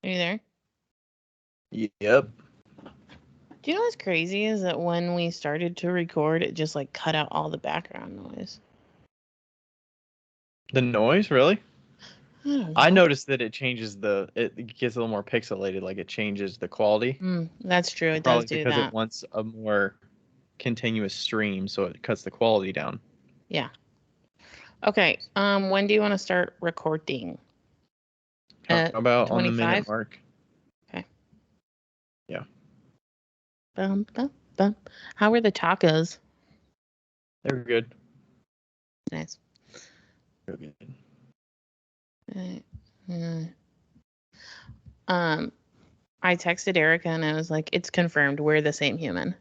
Are you there? Yep. Do you know what's crazy is that when we started to record, it just like cut out all the background noise. The noise, really? I don't I know. noticed that it changes it gets a little more pixelated, like it changes the quality. That's true. It does Probably do because it that. wants a more continuous stream, so it cuts the quality down. Yeah. Okay. When do you want to start recording? How about on the 25? minute mark? Okay. Yeah. Bum, bum, bum. How were the tacos? They're good. Nice. They're good. I texted Erica and I was like, "It's confirmed. We're the same human."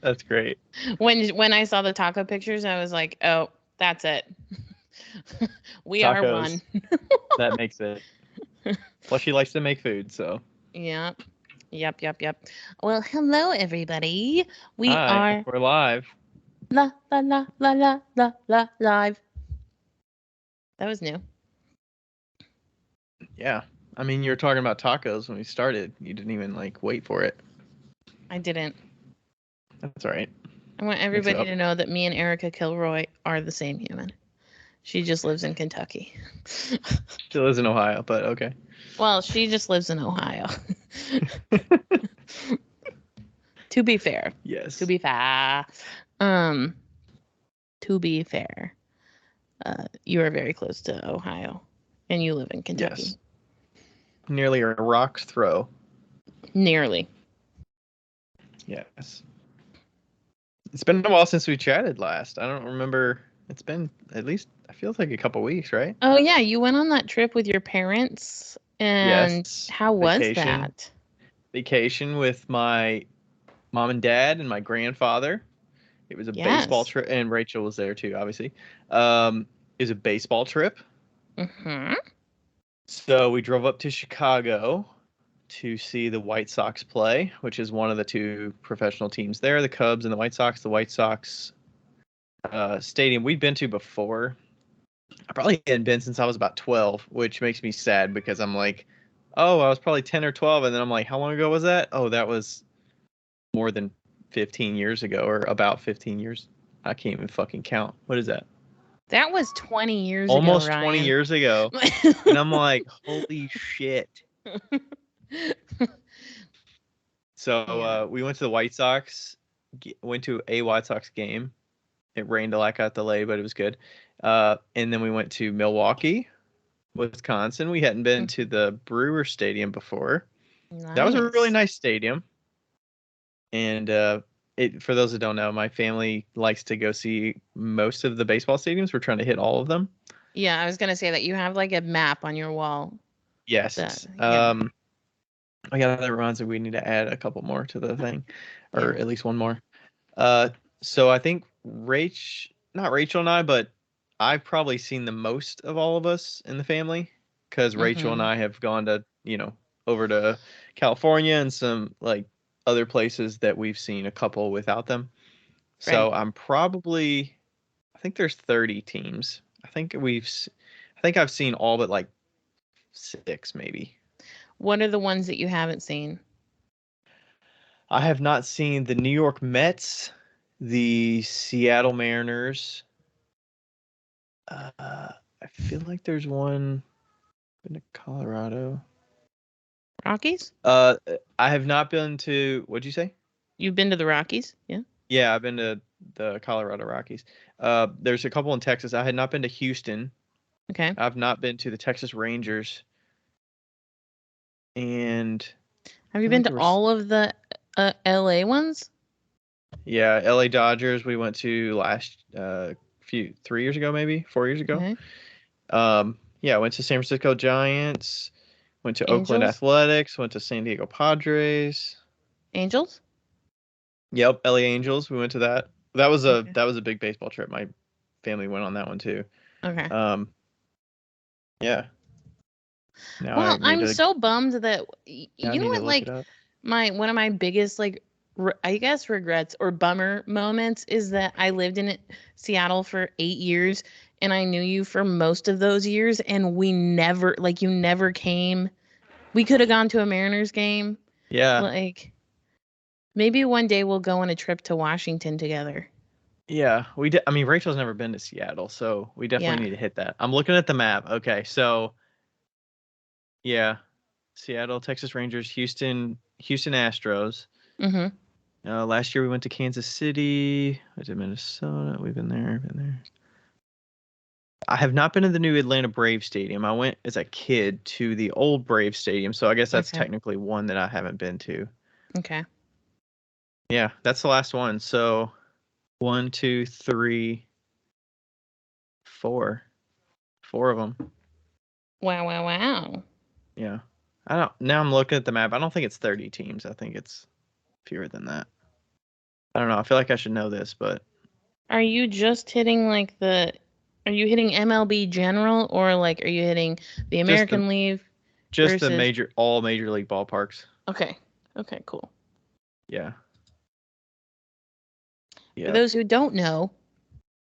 That's great. When I saw the taco pictures, I was like, "Oh, that's it. We are one." Tacos. That makes it. Plus, she likes to make food, so. Yep. Well, hello everybody. We Hi, are we're live. la la la la la la la live. That was new. Yeah. I mean, you were talking about tacos when we started. You didn't even like wait for it. I didn't. That's all right. I want everybody to know that me and Erica Kilroy are the same human. She just lives in Kentucky. She lives in Ohio, but okay. Well, she just lives in Ohio. To be fair. Yes. To be fair. You are very close to Ohio, and you live in Kentucky. Yes. Nearly a rock's throw. Nearly. Yes. It's been a while since we chatted last. I don't remember. It's been at least, I feel like a couple weeks, right? Oh, yeah. You went on that trip with your parents. And yes. how was that? Vacation with my mom and dad and my grandfather. It was a baseball Yes. trip, and Rachel was there too, obviously. It was a baseball trip. Mm-hmm. So we drove up to Chicago to see the White Sox play, which is one of the two professional teams there, the Cubs and the White Sox. The White Sox stadium we'd been to before. I probably hadn't been since I was about 12, which makes me sad because I'm like, oh, I was probably 10 or 12. And then I'm like, how long ago was that? Oh, that was more than 15 years ago, or about 15 years. I can't even fucking count. What is that? That was 20 years ago, Almost Ryan. 20 years ago. And I'm like, holy shit. So we went to the White Sox, went to a White Sox game. It rained a lot, got delayed, but it was good. And then we went to Milwaukee, Wisconsin. We hadn't been to the Brewer Stadium before. Nice. That was a really nice stadium. And for those that don't know, my family likes to go see most of the baseball stadiums. We're trying to hit all of them. Yeah, I was going to say that you have like a map on your wall. Yes. Yeah. Oh yeah, that reminds me we need to add a couple more to the thing, or at least one more. So I think not Rachel and I, but I've probably seen the most of all of us in the family because Rachel and I have gone to, over to California and some like other places that we've seen a couple without them. So I think there's 30 teams. I think I've seen all but like 6 maybe. What are the ones that you haven't seen? I have not seen the New York Mets, the Seattle Mariners. I feel like there's one in Colorado. Rockies? I have not been to. What'd you say? You've been to the Rockies? Yeah. Yeah, I've been to the Colorado Rockies. There's a couple in Texas. I had not been to Houston. Okay. I've not been to the Texas Rangers. And have you been to all of the LA ones? Yeah, LA Dodgers we went to last 3 years ago, maybe 4 years ago. Okay. Yeah, I went to San Francisco Giants, went to Oakland Athletics, went to San Diego Padres. Angels? Yep, LA Angels. We went to that. That was a big baseball trip. My family went on that one too. Okay. Yeah. Well, I'm so bummed that you know what, like one of my biggest like I guess regrets or bummer moments is that I lived in Seattle for 8 years and I knew you for most of those years, and we never, like, you never came. We could have gone to a Mariners game. Yeah. Like, maybe one day we'll go on a trip to Washington together. Yeah, we did. I mean, Rachel's never been to Seattle, so we definitely need to hit that. I'm looking at the map. Okay, so yeah, Seattle, Texas Rangers, Houston Astros. Mm-hmm. Last year we went to Kansas City. I did Minnesota. We've been there. I have not been to the new Atlanta Braves Stadium. I went as a kid to the old Braves Stadium, so I guess that's technically one that I haven't been to. Okay. Yeah, that's the last one. So 1, 2, 3, 4. 4 of them. Wow. Yeah. Now I'm looking at the map. I don't think it's 30 teams. I think it's fewer than that. I don't know. I feel like I should know this, but are you just hitting like are you hitting MLB general, or like are you hitting the American League? Just the all major league ballparks. Okay, cool. Yeah. For those who don't know,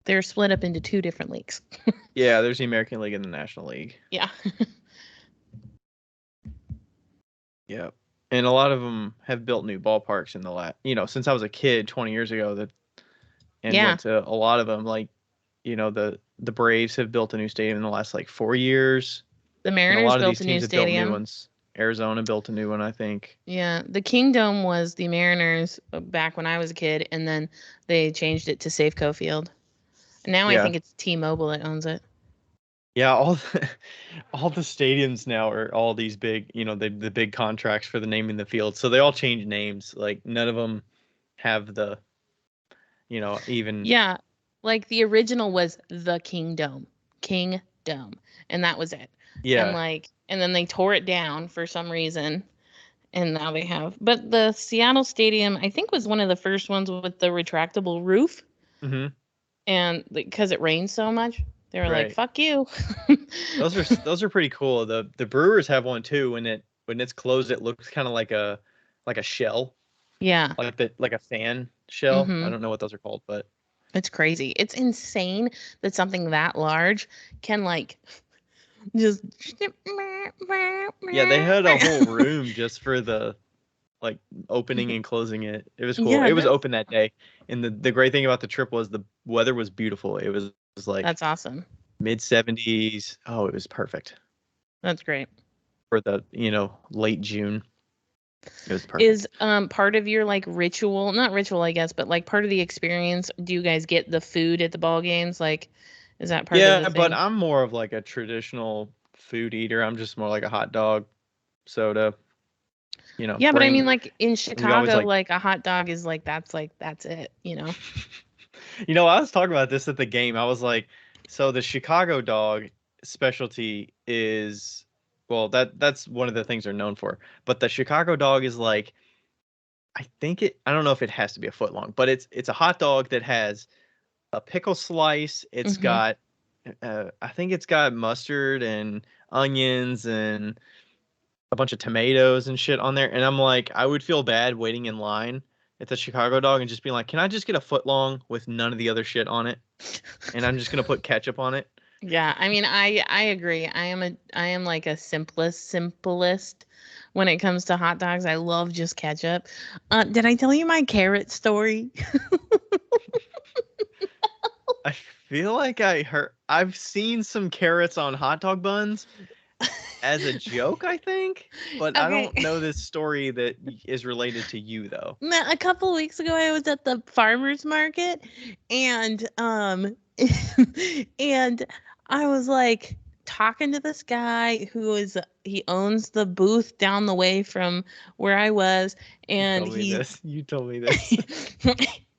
they're split up into 2 different leagues. Yeah, there's the American League and the National League. Yeah. Yep. And a lot of them have built new ballparks in the since I was a kid 20 years ago went to a lot of them. Like, the Braves have built a new stadium in the last 4 years. The Mariners built a new stadium. Built new ones. Arizona built a new one, I think. Yeah, the Kingdom was the Mariners back when I was a kid, and then they changed it to Safeco Field. And now I think it's T-Mobile that owns it. Yeah, all the stadiums now are all these big, the big contracts for the naming the field. So they all change names. Like none of them have the, even. Yeah, like the original was the Kingdom, and that was it. Yeah. And then they tore it down for some reason, and now they have. But the Seattle Stadium, I think, was one of the first ones with the retractable roof. Mm-hmm. And because it rains so much, they were like, "Fuck you." Those are pretty cool. The Brewers have one too. When it's closed, it looks kind of like a shell. Yeah. Like a fan shell. I don't know what those are called, but it's crazy. It's insane that something that large can just. Yeah, they had a whole room just for the opening and closing it. It was cool. Yeah, it was open that day. And the great thing about the trip was the weather was beautiful. It was that's awesome. Mid-70s. Oh, it was perfect. That's great. For the, late June. It was perfect. Is part of your ritual, not ritual, I guess, but part of the experience, do you guys get the food at the ball games? Is that part of the thing? Yeah, but I'm more of a traditional food eater. I'm just more like a hot dog, soda. Yeah, but I mean, in Chicago, a hot dog is that's it, I was talking about this at the game. I was like, so the Chicago dog specialty is, well, that's one of the things they're known for. But the Chicago dog is I don't know if it has to be a foot long, but it's a hot dog that has a pickle slice. It's got, I think it's got mustard and onions and a bunch of tomatoes and shit on there. And I'm like, I would feel bad waiting in line at the Chicago dog and just being like, can I just get a foot long with none of the other shit on it? And I'm just going to put ketchup on it. Yeah. I mean, I agree. I am like a simplest when it comes to hot dogs. I love just ketchup. Did I tell you my carrot story? I feel like I've seen some carrots on hot dog buns as a joke, I think, but okay. I don't know this story that is related to you though. A couple weeks ago, I was at the farmer's market, and and I was talking to this guy he owns the booth down the way from where I was, and you told me this.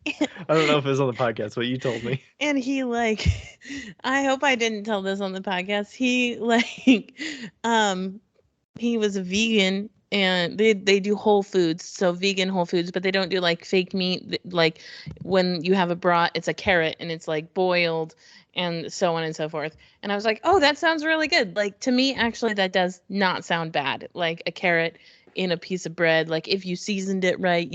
I don't know if it was on the podcast, but you told me. And he I hope I didn't tell this on the podcast. He he was a vegan, and they do whole foods, so vegan whole foods, but they don't do fake meat. When you have a brat, it's a carrot and it's boiled and so on and so forth. And I was like, oh, that sounds really good. To me, actually, that does not sound bad. A carrot in a piece of bread, if you seasoned it right,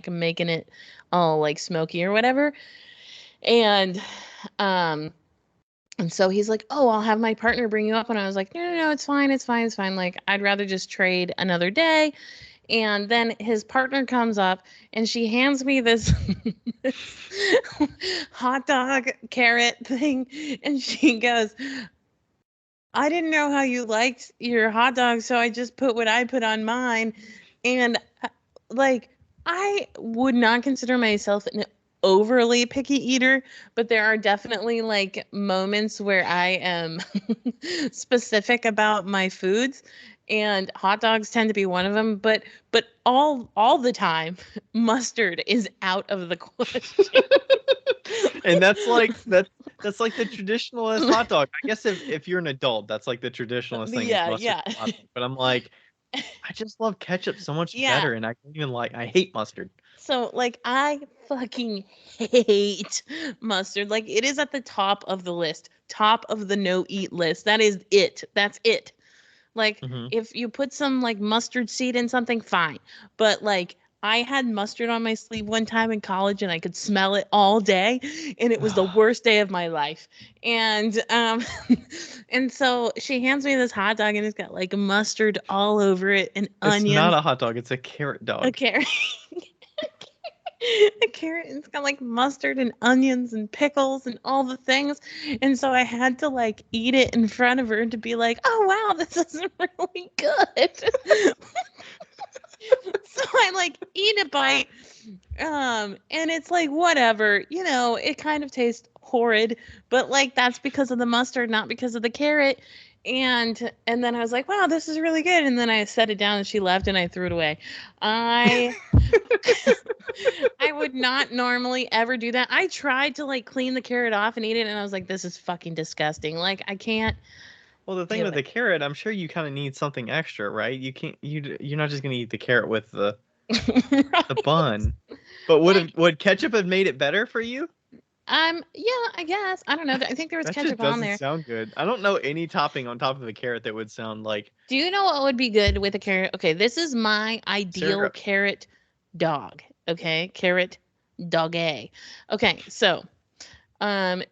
making it all smoky or whatever. And And so he's like, "Oh, I'll have my partner bring you up." And I was like, "No, it's fine. It's fine. It's fine. Like, I'd rather just trade another day." And then his partner comes up and she hands me this, this hot dog carrot thing. And she goes, "I didn't know how you liked your hot dog, so I just put what I put on mine." And like, I would not consider myself an overly picky eater, but there are definitely like moments where I am specific about my foods, and hot dogs tend to be one of them. But all the time, mustard is out of the question. And that's like that's like the traditionalist hot dog. I guess if you're an adult, that's like the traditionalist thing is Yeah, mustard yeah, on hot dog. But I'm like, I just love ketchup so much yeah. better, and I can't even I hate mustard. So, like, I fucking hate mustard. Like, it is at the top of the list, top of the no eat list. That is it. That's it. Like, Hmm. if you put some like mustard seed in something, fine. But like, I had mustard on my sleeve one time in college and I could smell it all day, and it was the worst day of my life. And and so she hands me this hot dog and it's got like mustard all over it and It's not onions. a hot dog, it's a carrot A dog. carrot. A carrot, and it's got like mustard and onions and pickles and all the things. And so I had to like eat it in front of her to be like, "Oh wow, this is really good." So I like eat a bite, and it's like whatever, it kind of tastes horrid, but like that's because of the mustard, not because of the carrot. And then I was like, "Wow, this is really good." And then I set it down and she left and I threw it away. I I would not normally ever do that. I tried to like clean the carrot off and eat it, and I was like, "This is fucking disgusting. Like, I can't Well, the thing do with it." the carrot, I'm sure you kind of need something extra, right? You can't you're not just gonna eat the carrot with the Right? bun. But Like, would ketchup have made it better for you? yeah, I guess. I don't know. I think there was That just ketchup on doesn't there. sound good. I don't know any topping on top of a carrot that would sound like Do you know what would be good with a carrot? Okay, this is my ideal syrup. carrot dog. Okay, carrot doggy. Okay, so um,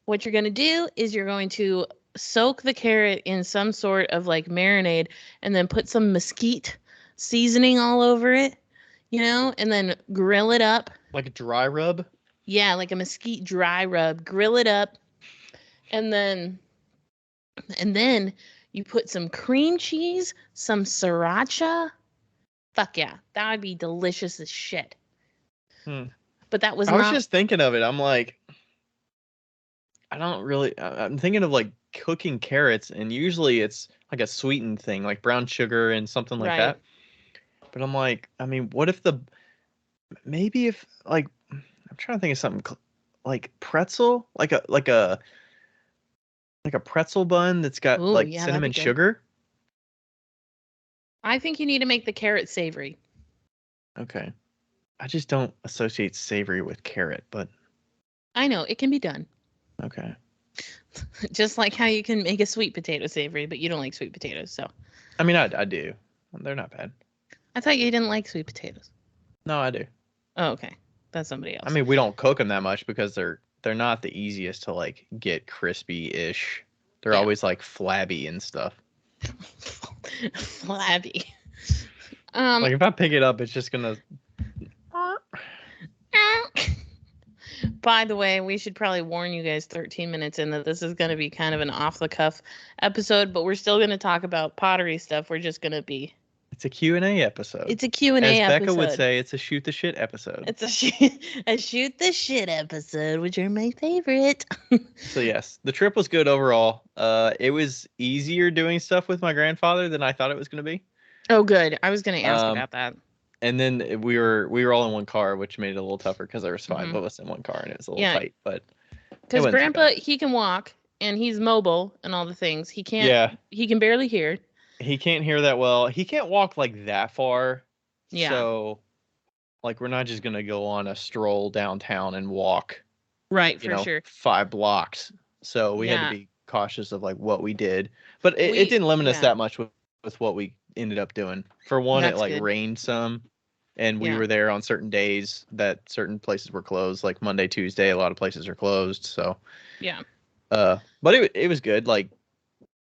what you're gonna do is you're going to soak the carrot in some sort of like marinade, and then put some mesquite seasoning all over it, and then grill it up. Like a dry rub? Yeah, like a mesquite dry rub. Grill it up, and then you put some cream cheese, some sriracha. Fuck yeah, that would be delicious as shit. Hmm. But that was I was not just thinking of it. I'm like, I don't really. I'm thinking of like cooking carrots, and usually it's like a sweetened thing, like brown sugar and something like right. that. But I'm like, I mean, what if maybe if like I'm trying to think of something like pretzel, like a pretzel bun that's got Oh like yeah, that'd be cinnamon good. sugar. I think you need to make the carrot savory. Okay, I just don't associate savory with carrot, but I know it can be done. okay. Just like how you can make a sweet potato savory, but you don't like sweet potatoes. So I mean, I do. They're not bad. I thought you didn't like sweet potatoes. No, I do. Oh, okay. That's somebody I else. mean, we don't cook them that much because they're not the easiest to like get crispy-ish. They're Yeah. always like flabby and stuff. Flabby. Like if I pick it up, it's just gonna. By the way, we should probably warn you guys 13 minutes in that this is going to be kind of an off the cuff episode, but we're still going to talk about pottery stuff. We're just going to be It's a Q&A episode. It's a Q&A As episode. Becca would say, it's a shoot the shit episode. It's a shoot the shit episode, which are my favorite. So yes, the trip was good overall. It was easier doing stuff with my grandfather than I thought it was going to be. Oh, good. I was going to ask about that. And then we were all in one car, which made it a little tougher because there was 5 of us in one car and it was a little tight. But because Grandpa, he can walk and he's mobile and all the things. He can't. Yeah. He can barely hear. He can't hear that well. He can't walk like that far. Yeah. So, like, we're not just gonna go on a stroll downtown and walk. Right, for sure. 5 blocks. So we had to be cautious of like what we did. But it didn't limit us that much with what we ended up doing. For one, it like rained some. And we were there on certain days that certain places were closed, like Monday, Tuesday. A lot of places are closed. So yeah, But it was good. Like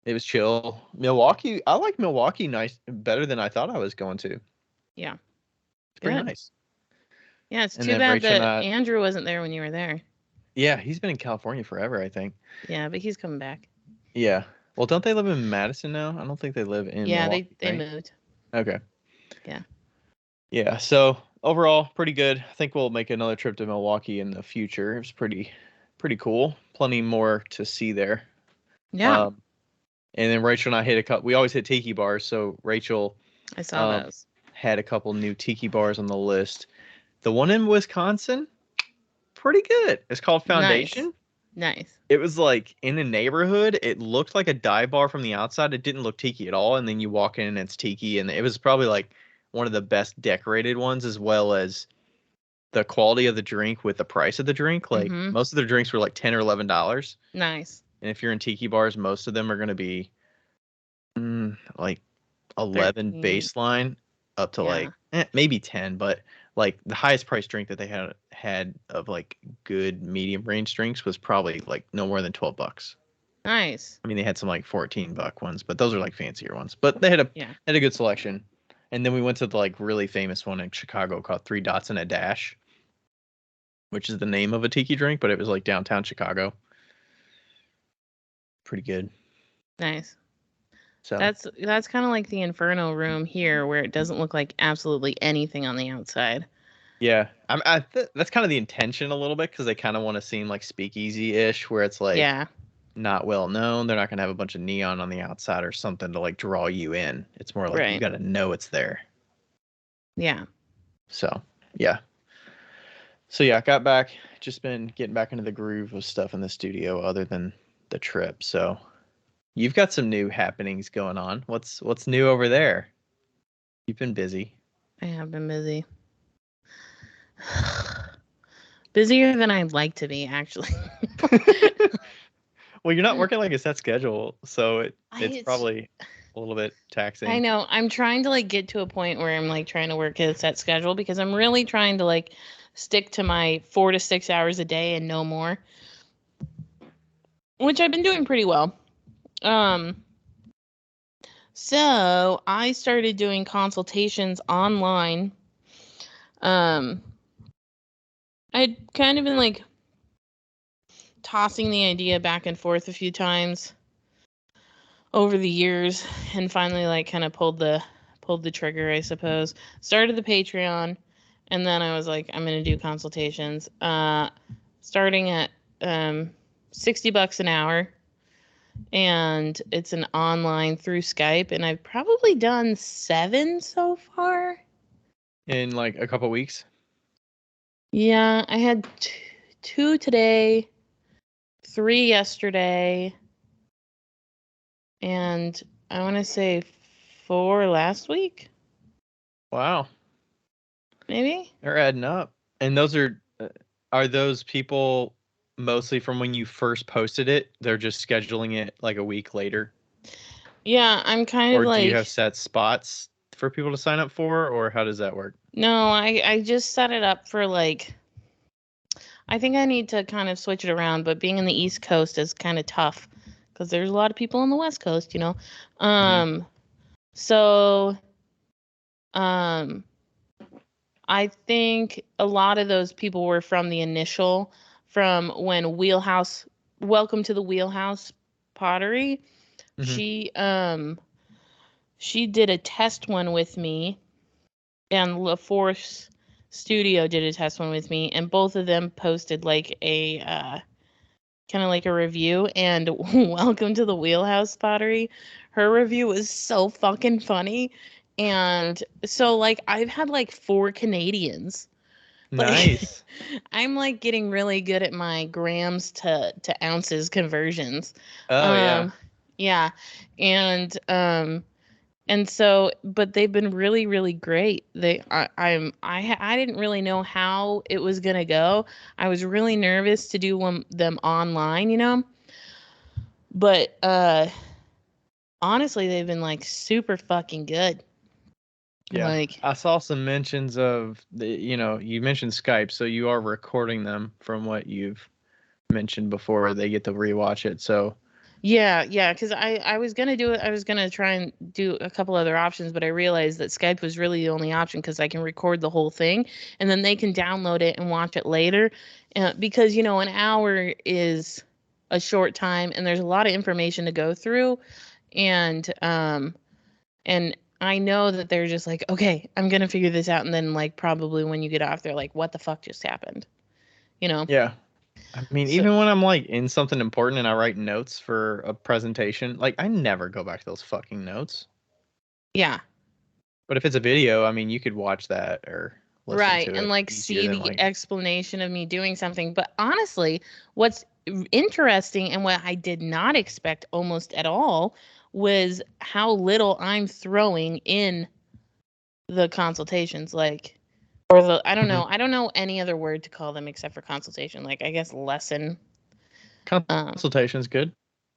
it was chill. Milwaukee, I like Milwaukee nice better than I thought I was going to. Yeah. It's pretty Good. nice. Yeah, it's And too then bad Rachel and that I, Andrew wasn't there when you were there. yeah, he's been in California forever, I think. Yeah, but he's coming back. Yeah. Well, don't they live in Madison now? I don't think they live in Yeah, Milwaukee, they right? moved. Okay. Yeah. Yeah. So overall, pretty good. I think we'll make another trip to Milwaukee in the future. It was pretty cool. Plenty more to see there. Yeah, Um, and then Rachel and I hit a couple. We always hit tiki bars. So Rachel I saw um, those. had a couple new tiki bars on the list. The one in Wisconsin, pretty good. It's called Nice. Foundation. Nice. It was like in a neighborhood. It looked like a dive bar from the outside. It didn't look tiki at all. And then you walk in and it's tiki. And it was probably like one of the best decorated ones, as well as the quality of the drink with the price of the drink. Like Mm-hmm. most of their drinks were like $10 or $11. Nice. And if you're in tiki bars, most of them are going to be like 11 13. baseline up to Yeah. like maybe 10, but like the highest price drink that they had of like good medium range drinks was probably like no more than $12. Nice. I mean, they had some like $14 ones, but those are like fancier ones. But they Yeah. had a good selection. And then we went to the like really famous one in Chicago called Three Dots and a Dash, which is the name of a tiki drink, but it was like downtown Chicago. Pretty good. Nice. So That's kind of like the Inferno room here, where it doesn't look like absolutely anything on the outside. yeah, that's kind of the intention a little bit because they kind of want to seem like speakeasy-ish, where it's like Yeah. not well known. They're not gonna have a bunch of neon on the outside or something to like draw you in. It's more like you Right. got to know it's there. Yeah. So yeah, so yeah, got back. Just been getting back into the groove of stuff in the studio, other than the trip. So you've got some new happenings going on. What's new over there? You've been busy. I have been busy. Busier than I'd like to be, actually. Well, you're not working like a set schedule, so it's It's probably a little bit I taxing. know. I'm trying to like get to a point where I'm like trying to work at a set schedule because I'm really trying to like stick to my 4 to 6 hours a day and no more, which I've been doing pretty well. Um, so I started doing consultations online. Um, I'd kind of been like tossing the idea back and forth a few times over the years and finally like kind of pulled the trigger, I suppose. Started the Patreon, and then I was like, I'm gonna do consultations. Starting at $60 an hour, and it's an online through Skype, and I've probably done 7 so far. In like a couple weeks. Yeah, I had 2 today, 3 yesterday, and I want to say 4 last week, Wow, maybe. they're adding up. And those are those people mostly from when you first posted it? They're just scheduling it like a week later, Yeah, I'm kind of or do you have like, set spots for people to sign up for, or how does that work? no, I just set it up for like, I think I need to kind of switch it around, but being in the East Coast is kind of tough because there's a lot of people on the West Coast, you know. Hmm. So um I think a lot of those people were from the initial, from when Wheelhouse, Welcome to the Wheelhouse Pottery. Hmm. She did a test one with me, and La Force Studio did a test one with me, and both of them posted like a kind of like a review. And Welcome to the Wheelhouse Pottery, her review was so fucking funny. And so like I've had like 4 Canadians. Like Nice. I'm like getting really good at my grams to ounces conversions. Oh yeah. Um yeah. And so, but they've been really, really great. I didn't really know how it was gonna go. I was really nervous to do them online, you know. But honestly, they've been like super fucking good. Yeah. Like, I saw some mentions of you mentioned Skype, so you are recording them from what you've mentioned before, they get to rewatch it. So Yeah, because I was gonna do it. I was gonna try and do a couple other options, but I realized that Skype was really the only option because I can record the whole thing and then they can download it and watch it later. Because an hour is a short time and there's a lot of information to go through, and I know that they're just like, okay, I'm gonna figure this out, and then like probably when you get off, they're like, what the fuck just happened, you know? yeah. I mean, So even when I'm like in something important and I write notes for a presentation, like I never go back to those fucking notes. yeah. But if it's a video, I mean, you could watch that or listen Right, to and it like easier see than the like explanation of me doing something. But honestly, what's interesting and what I did not expect almost at all was how little I'm throwing in the consultations. Like, or the, Mhm. I don't know any other word to call them except for consultation. Like, I guess lesson. Um, Consultation's good.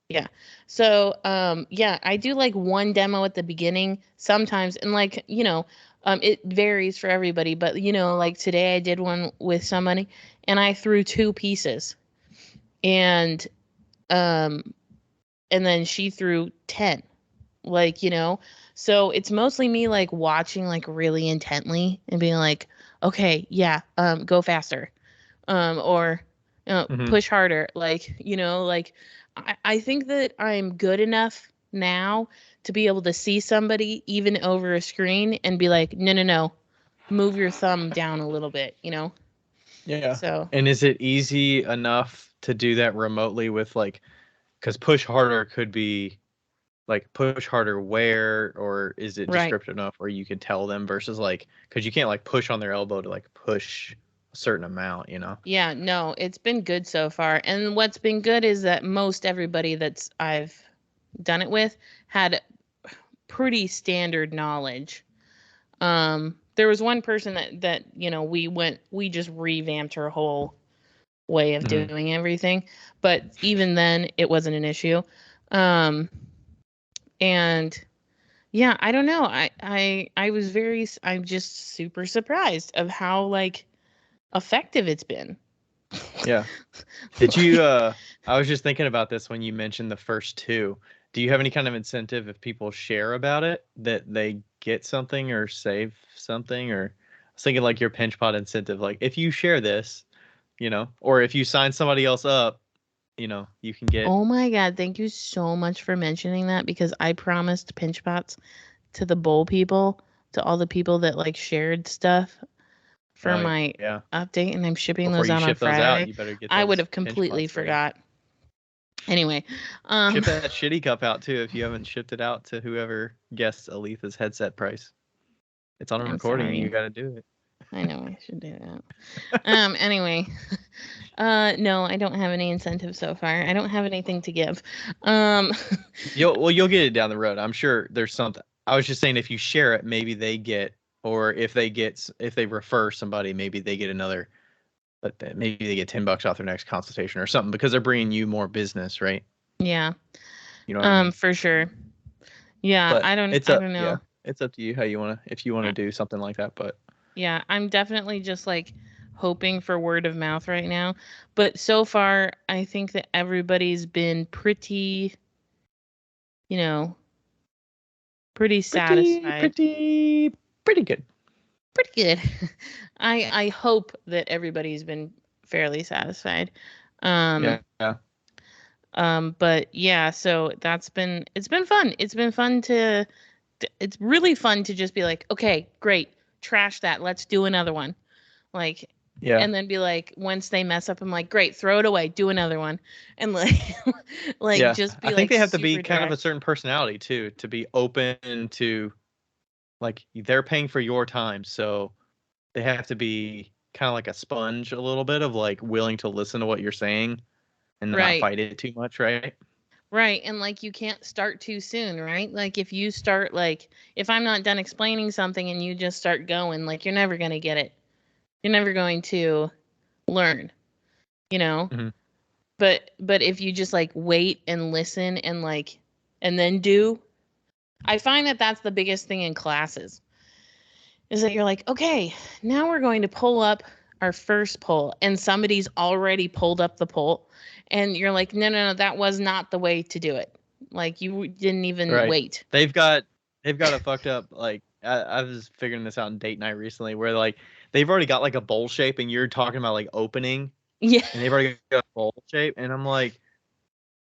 yeah. So, yeah, I do like one demo at the beginning sometimes, and like, it varies for everybody, but like today I did one with somebody and I threw two pieces and um and then she threw 10. Like, so it's mostly me like watching like really intently and being like, okay, yeah, go faster. Or Hmm. push harder. Like, like I think that I'm good enough now to be able to see somebody even over a screen and be like, no, no, no, move your thumb down a little bit. Yeah. So, And is it easy enough to do that remotely with like, because push harder could be like push harder where, or is it right. descriptive enough where you could tell them versus like, because you can't like push on their elbow to like push a certain amount, you know? Yeah, no, it's been good so far. And what's been good is that most everybody that's I've done it with had pretty standard knowledge. There was one person that we just revamped her whole way of Hmm. doing everything, but even then it wasn't an issue. Um, and yeah, I don't know. I was I'm just super surprised of how like effective it's been. Yeah. Did you I was just thinking about this when you mentioned the first two. Do you have any kind of incentive if people share about it that they get something or save something? Or I was thinking like your pinch pot incentive, like if you share this, or if you sign somebody else up, you can get Oh my God, thank you so much for mentioning that because I promised pinch pots to the bowl people, to all the people that like shared stuff for my yeah. update, and I'm shipping Before those you out on ship those out, Friday. you better get I would those have pinch completely pots ready. forgot. Anyway, Ship that shitty cup out too if you haven't shipped it out to whoever guessed Aletha's headset price. It's on a I'm recording. You sorry. got to do it. I know I should do that. Anyway, no, I don't have any incentive so far. I don't have anything to give. Um, You'll get it down the road. I'm sure there's something. I was just saying if you share it, maybe they get, or if they refer somebody, maybe they get another. But maybe they get $10 off their next consultation or something because they're bringing you more business, right? yeah, You know what I mean? for sure. Yeah, But it's I up, don't yeah, know. it's up to you how you wanna if you wanna do something like that. But Yeah, I'm definitely just like hoping for word of mouth right now. But so far, I think that everybody's been pretty, you know, pretty pretty, satisfied. pretty, pretty good. Pretty good. I hope that everybody's been fairly satisfied. Um Yeah, yeah, but yeah, so it's been fun. It's really fun to just be like, "Okay, great. Trash that. Let's do another one." Like, yeah. and then be like, once they mess up, I'm like, great, throw it away, do another one. And like, like Yeah, just I be think like they have to be super kind of a direct. certain personality too to be open to like they're paying for your time, so they have to be kind of like a sponge a little bit of like willing to listen to what you're saying and not Right. fight it too much, right? Right. And like, you can't start too soon, right? Like, if you start, like, if I'm not done explaining something and you just start going, like, you're never going to get it. You're never going to learn, you know? Hmm. But if you just like wait and listen and like, and then do, I find that that's the biggest thing in classes is that you're like, okay, now we're going to pull up our first pull and somebody's already pulled up the pole and you're like, no, that was not the way to do it. Like you didn't even wait. They've got a fucked up, like, I was figuring this out in date night recently where like they've already got like a bowl shape and you're talking about like opening. Yeah. And they've already got a bowl shape and I'm like,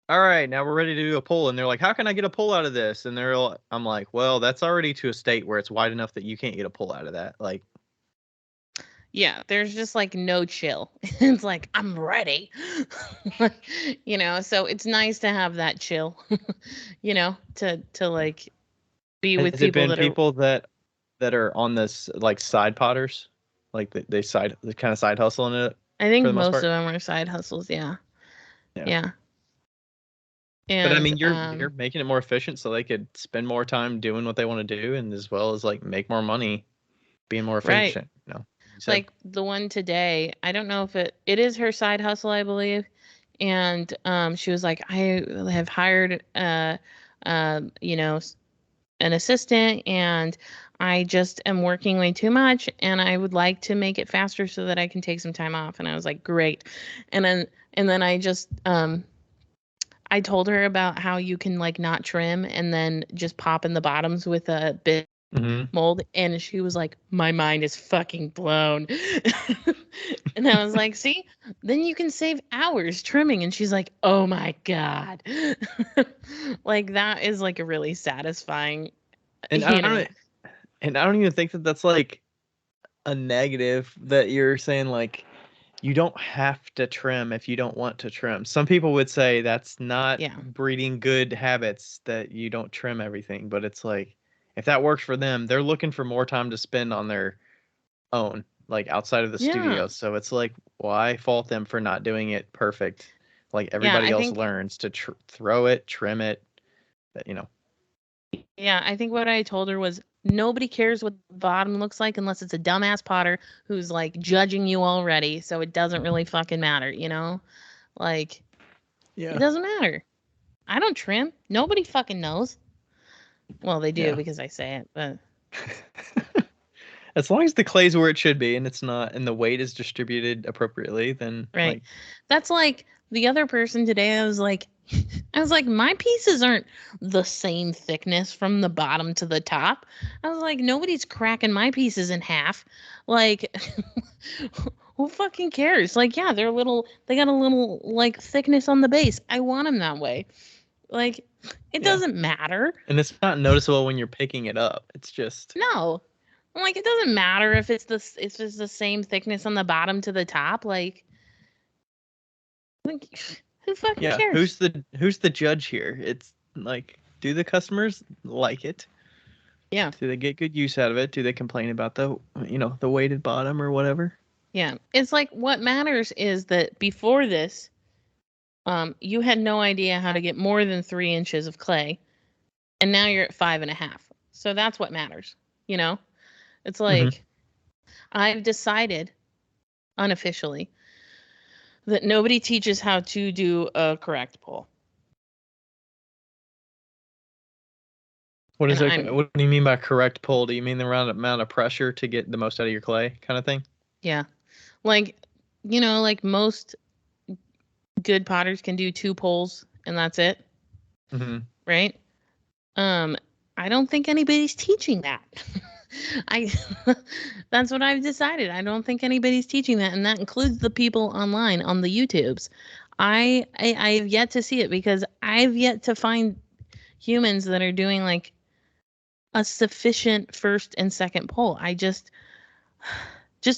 all right, now we're ready to do a pull. And they're like, how can I get a pull out of this? And I'm like, well, that's already to a state where it's wide enough that you can't get a pull out of that. Like, yeah, there's just like no chill. It's like, I'm ready. So it's nice to have that chill, to like be with people that are on this like side potters, like they kind of side hustle in it. I think most of them are side hustles. Yeah. And, but I mean, you're making it more efficient so they could spend more time doing what they want to do, and as well as like make more money, being more efficient. Right. Like the one today, I don't know if it is her side hustle, I believe. And she was like, I have hired an assistant and I just am working way too much and I would like to make it faster so that I can take some time off. And I was like, great. And then I just I told her about how you can like not trim and then just pop in the bottoms with a bit mold, and she was like, my mind is fucking blown. And I was like, see, then you can save hours trimming. And she's like, oh my god. Like that is like a really satisfying, and I don't even think that that's like a negative, that you're saying like you don't have to trim if you don't want to trim. Some people would say that's not breeding good habits, that you don't trim everything, but it's like, if that works for them, they're looking for more time to spend on their own, like outside of the studio. So it's like, why fault them for not doing it perfect? Like everybody else learns to throw it, trim it, Yeah, I think what I told her was nobody cares what the bottom looks like unless it's a dumbass potter who's like judging you already. So it doesn't really fucking matter, Like, it doesn't matter. I don't trim. Nobody fucking knows. Well, they do because I say it, but as long as the clay's where it should be and it's not, and the weight is distributed appropriately, then right. That's like the other person today. I was like, my pieces aren't the same thickness from the bottom to the top. I was like, nobody's cracking my pieces in half. Like, who fucking cares? Like, yeah, they got a little like thickness on the base. I want them that way. Like, it doesn't matter. And it's not noticeable when you're picking it up. It's just no. Like, it doesn't matter if it's just the same thickness on the bottom to the top. Like who fucking cares? Who's the judge here? It's like, do the customers like it? Yeah. Do they get good use out of it? Do they complain about the weighted bottom or whatever? Yeah. It's like, what matters is that before this, you had no idea how to get more than 3 inches of clay, and now you're at 5.5. So that's what matters. It's like, I've decided unofficially that nobody teaches how to do a correct pull. What is it? What do you mean by correct pull? Do you mean the right amount of pressure to get the most out of your clay kind of thing? Yeah. Like, like most good potters can do 2 pulls and that's it. Right? I don't think anybody's teaching that. That's what I've decided. I don't think anybody's teaching that, and that includes the people online on the YouTubes. I have yet to see it because I've yet to find humans that are doing like a sufficient first and second pull. I just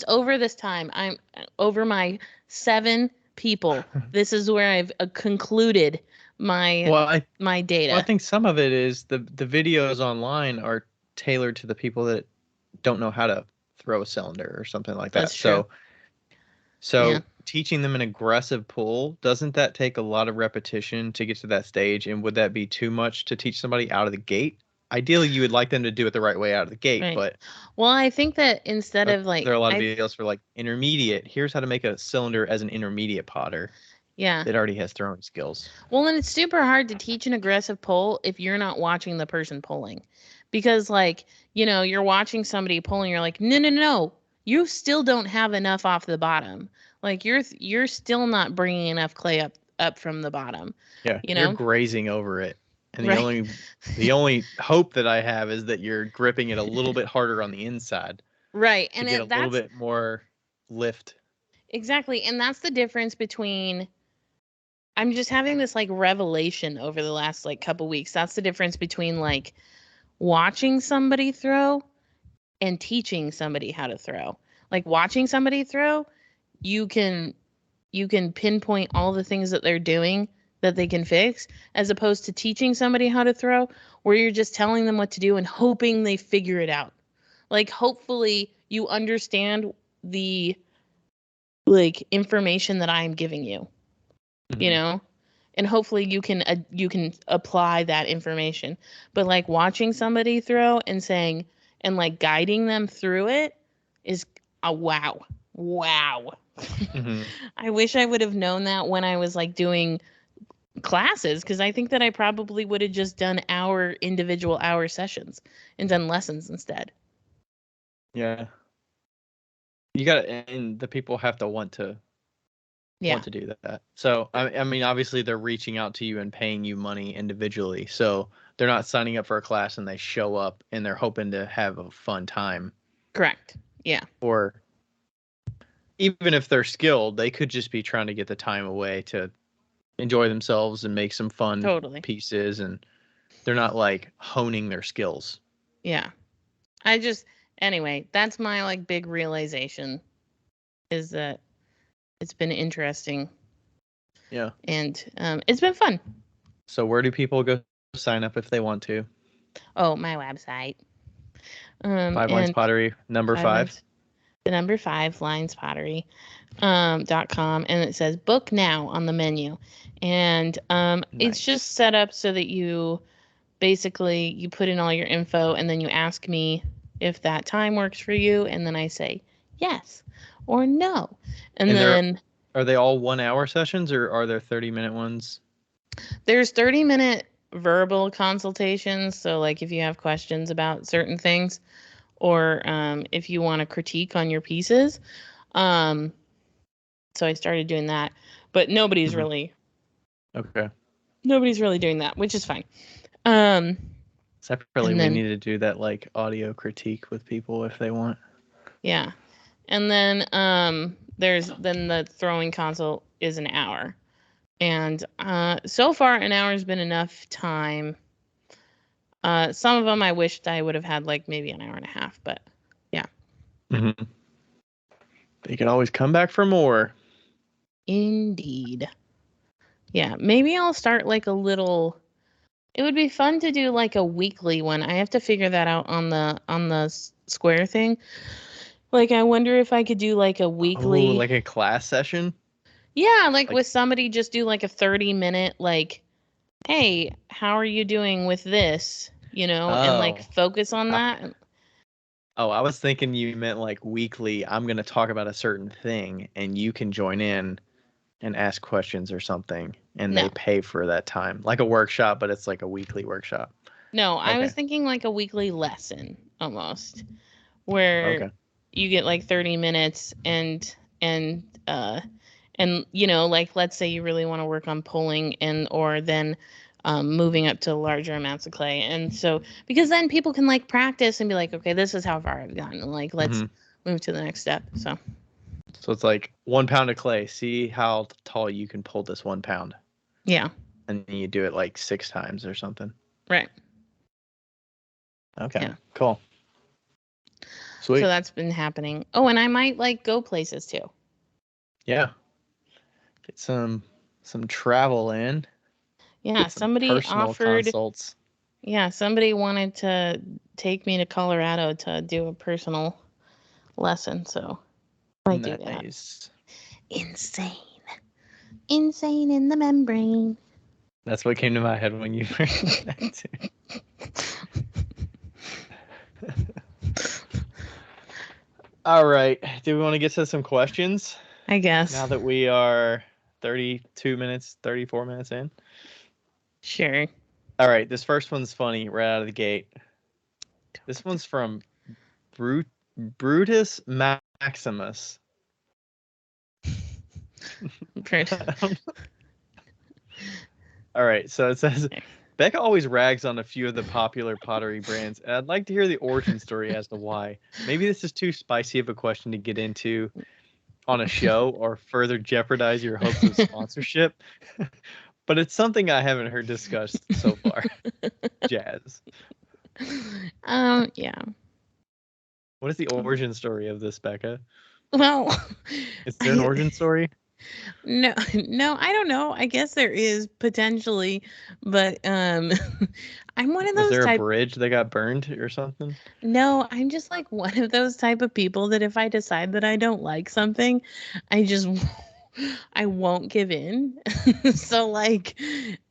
over this time, I'm over my 7 people. This is where I've concluded my my data. Well, I think some of it is the videos online are tailored to the people that don't know how to throw a cylinder or something like that. That's true. So teaching them an aggressive pull, doesn't that take a lot of repetition to get to that stage? And would that be too much to teach somebody out of the gate? Ideally, you would like them to do it the right way out of the gate, but well, I think that instead of like, there are a lot of videos for like intermediate. Here's how to make a cylinder as an intermediate potter. Yeah. That already has throwing skills. Well, and it's super hard to teach an aggressive pull if you're not watching the person pulling. Because like, you're watching somebody pull and you're like, no. you still don't have enough off the bottom. Like you're still not bringing enough clay up from the bottom. Yeah, You you're know? grazing over it. And Right. the only hope that I have is that you're gripping it a little bit harder on the inside Right. to And get a little that's bit more lift. exactly. And that's the difference between I'm just having this like revelation over the last like couple weeks. That's the difference between like watching somebody throw and teaching somebody how to throw. Like watching somebody throw, you can pinpoint all the things that they're doing that they can fix, as opposed to teaching somebody how to throw where you're just telling them what to do and hoping they figure it out. Like hopefully you understand the like information that I'm giving you, you Mhm. know? And hopefully you can apply that information. But like watching somebody throw and saying and like guiding them through it is a wow. Wow. Mhm. I wish I would have known that when I was like doing classes, because I think that I probably would have just done individual hour sessions and done lessons instead. Yeah. You got to, and the people have to Yeah, want to do that. So I mean, obviously they're reaching out to you and paying you money individually. So they're not signing up for a class and they show up and they're hoping to have a fun time. correct. Yeah, Or even if they're skilled, they could just be trying to get the time away to enjoy themselves and make some fun totally. pieces, and they're not like honing their skills. Yeah. I just anyway, that's my like big realization is that it's been interesting Yeah. and it's been fun. So where do people go sign up if they want to? Oh, my website. Five Lines And Pottery number five 5. lines, the number 5 lines pottery .com, and it says book now on the menu. And it's just Nice. set up so that you basically you put in all your info and then you ask me if that time works for you, and then I say yes or no. And And then are they all 1 hour sessions or are there 30-minute ones? there's 30-minute verbal consultations. So like if you have questions about certain things or if you want to critique on your pieces. Um, so I started doing that, but Mhm. Okay. nobody's really doing that, which is fine. Um, Separately, and we then need to do that like audio critique with people if they want. yeah, and then there's then the throwing console is an hour, and so far an hour has been enough time. Some of them I wished I would have had like maybe an hour and a half, but yeah. Mm-hmm. You can always come back for more. Indeed. Yeah, maybe I'll start like a little. It would be fun to do like a weekly one. I have to figure that out on the Square thing. Like I wonder if I could do like a Oh, weekly. like a class session? Yeah, like Like, with somebody just do like a 30-minute like, "Hey, how are you doing with this?" And like oh, focus on I, that. I was thinking you meant like weekly. I'm going to talk about a certain thing and you can join in and ask questions or something and they No. pay for that time. Like a workshop, but it's like a weekly workshop. No, I was Okay. thinking like a weekly lesson almost where Okay. you get like 30 minutes and like let's say you really want to work on pulling and or then moving up to larger amounts of clay, and so because then people can like practice and be like, okay, this is how far I've gotten, like let's Hmm. move to the next step. So So it's like 1 pound of clay. See how tall you can pull this 1 pound. yeah, And then you do it like 6 times or something. right, Okay. yeah, Cool. so Sweet. that's been happening. Oh, and I might like go places too. Yeah. Get some travel in. Yeah, Some somebody personal offered. consults. Yeah, somebody wanted to take me to Colorado to do a personal lesson, so I do that. Nice. Insane. Insane in the membrane. That's what came to my head when you mentioned that too. All right. Do we want to get to some questions I guess. now that we are 32 minutes, 34 minutes in? Sure. All right. This first one's funny right out of the gate. This one's from Brutus Maximus. All right, so it says Becca always rags on a few of the popular pottery brands, and I'd like to hear the origin story as to why. Maybe this is too spicy of a question to get into on a show or further jeopardize your hopes of sponsorship, but it's something I haven't heard discussed so far. Jazz. Yeah. What is the origin story of this, Becca? Well, Is there an origin story? No, I don't know. I guess there is potentially, but I'm one of Was those there a type. bridge that got burned or something? No, I'm just like one of those type of people that if I decide that I don't like something, I just I won't give in. So like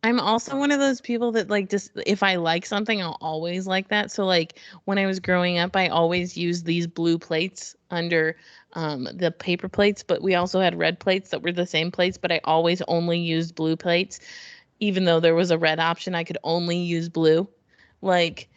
I'm also one of those people that like just if I like something, I'll always like that. So like when I was growing up, I always used these blue plates under the paper plates, but we also had red plates that were the same plates, but I always only used blue plates. Even though there was a red option, I could only use blue. Like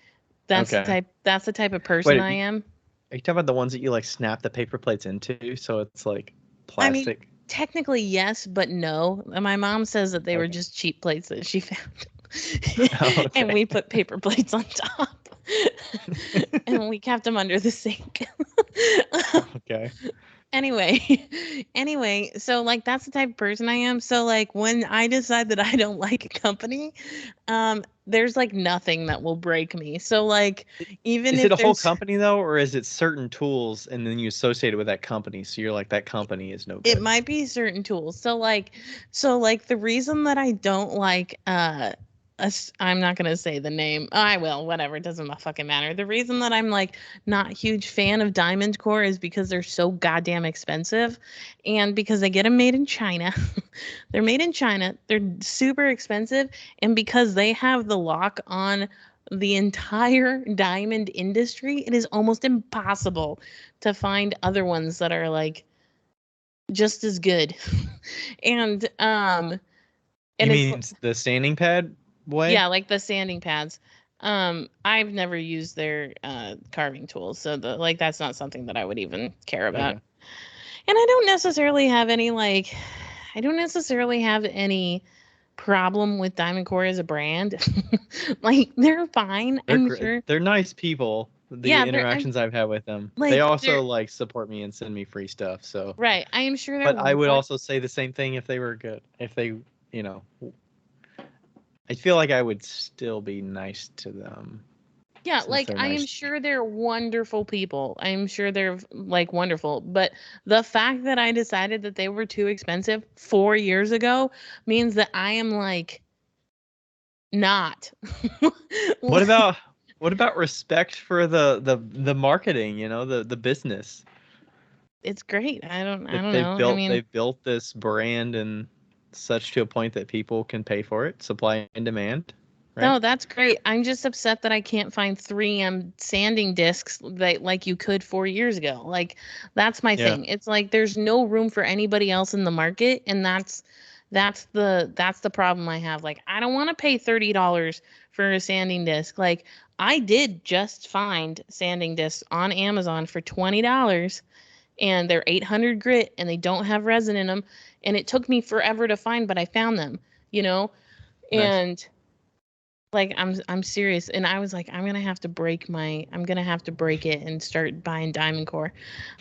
Okay. that's the type of person Wait, I am. are you talking about the ones that you like snap the paper plates into so it's like I mean, plastic? technically yes, but no. My mom says that they were Okay. just cheap plates that she found. And Okay. we put paper plates on top. And we kept them under the sink. Okay. Anyway, so like that's the type of person I am. So like when I decide that I don't like a company, there's like nothing that will break me. So like even Is it if a whole there's company though, or is it certain tools and then you associate it with that company? So you're like, that company is no it good. might be certain tools. So like the reason that I don't like I'm not gonna say the name. I will, whatever, it doesn't fucking matter. The reason that I'm like not a huge fan of diamond core is because they're so goddamn expensive and because they get them made in China. They're made in China, they're super expensive, and because they have the lock on the entire diamond industry, it is almost impossible to find other ones that are like just as good. and You and it's mean the sanding pad way? yeah, like the sanding pads. I've never used their carving tools, so the like that's not something that I would even care about. Okay. And I don't necessarily have any problem with Diamond Core as a brand. Like they're fine, They're I'm great. sure. They're nice people. The Yeah, I'm interactions I've had with them. They like also they're like support me and send me free stuff. So, right. I am sure they're but I would one. also say the same thing if they were good. If they, you know, I feel like I would still be nice to them Yeah, since like they're I am nice. sure they're wonderful people. I'm sure they're like wonderful. But the fact that I decided that they were too expensive 4 years ago means that I am like not. What about respect for the marketing, you know, the business It's great. I that don't know. I mean, they've built this brand and such to a point that people can pay for it, supply and demand, right? no, that's great. I'm just upset that I can't find 3M sanding discs that like you could 4 years ago. Like that's my Yeah. thing. It's like there's no room for anybody else in the market, and that's the problem I have. Like I don't want to pay $30 for a sanding disc. Like I did just find sanding discs on Amazon for $20 and they're 800 grit and they don't have resin in them, and it took me forever to find, but I found them, you know? Nice. And like I'm serious, and I was like I'm gonna have to break it and start buying Diamond Core.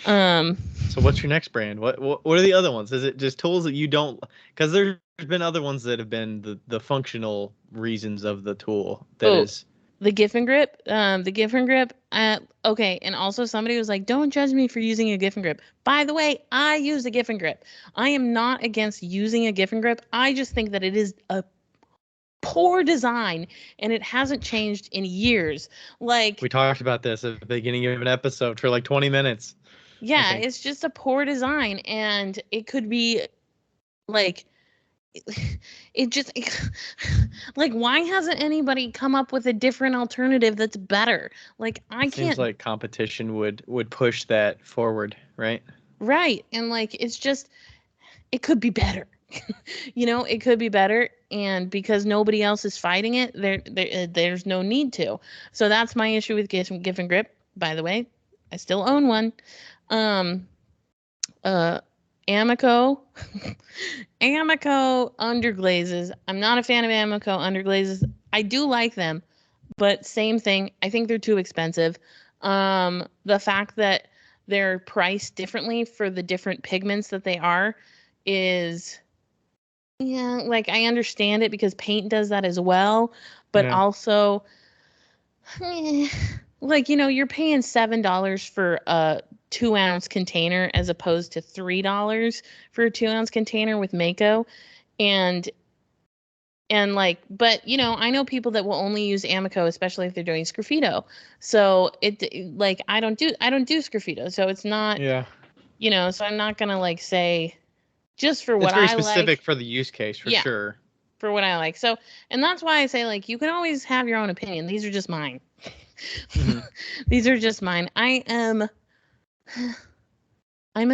Um, So what's your next brand? What are the other ones? Is it just tools that you don't? Because there's been other ones that have been the functional reasons of the tool. That oh, is, the Giffen grip, the Giffen grip. Okay, and also somebody was like, "Don't judge me for using a Giffen grip." By the way, I use a Giffen grip. I am not against using a Giffen grip. I just think that it is a poor design and it hasn't changed in years. we Like, talked about this at the beginning of an episode for like 20 minutes, I yeah, think. it's just a poor design and it could be like it just like why hasn't anybody come up with a different alternative that's better? Like I It seems can't like competition would push that forward, right? right and like it's just it could be better. It could be better and because nobody else is fighting it, there's no need to. So that's my issue with Gift and Grip, by the way. I still own one. Um Amico. Amico underglazes. I'm not a fan of Amico underglazes. I do like them, but same thing. I think they're too expensive. The fact that they're priced differently for the different pigments that they are is, yeah, like I understand it because paint does that as well, but Yeah. also, eh, like, you're paying $7 for a 2-ounce container as opposed to $3 for a 2-ounce container with Mako. And like, but I know people that will only use Amico, especially if they're doing Sgraffito. So like, I don't do Sgraffito, so it's not, Yeah. so I'm not gonna like say just for It's what very I specific like. for the use case, for Yeah, sure. for what I like. So, and that's why I say, like, you can always have your own opinion. These are just mine. Hmm. These are just mine. I'm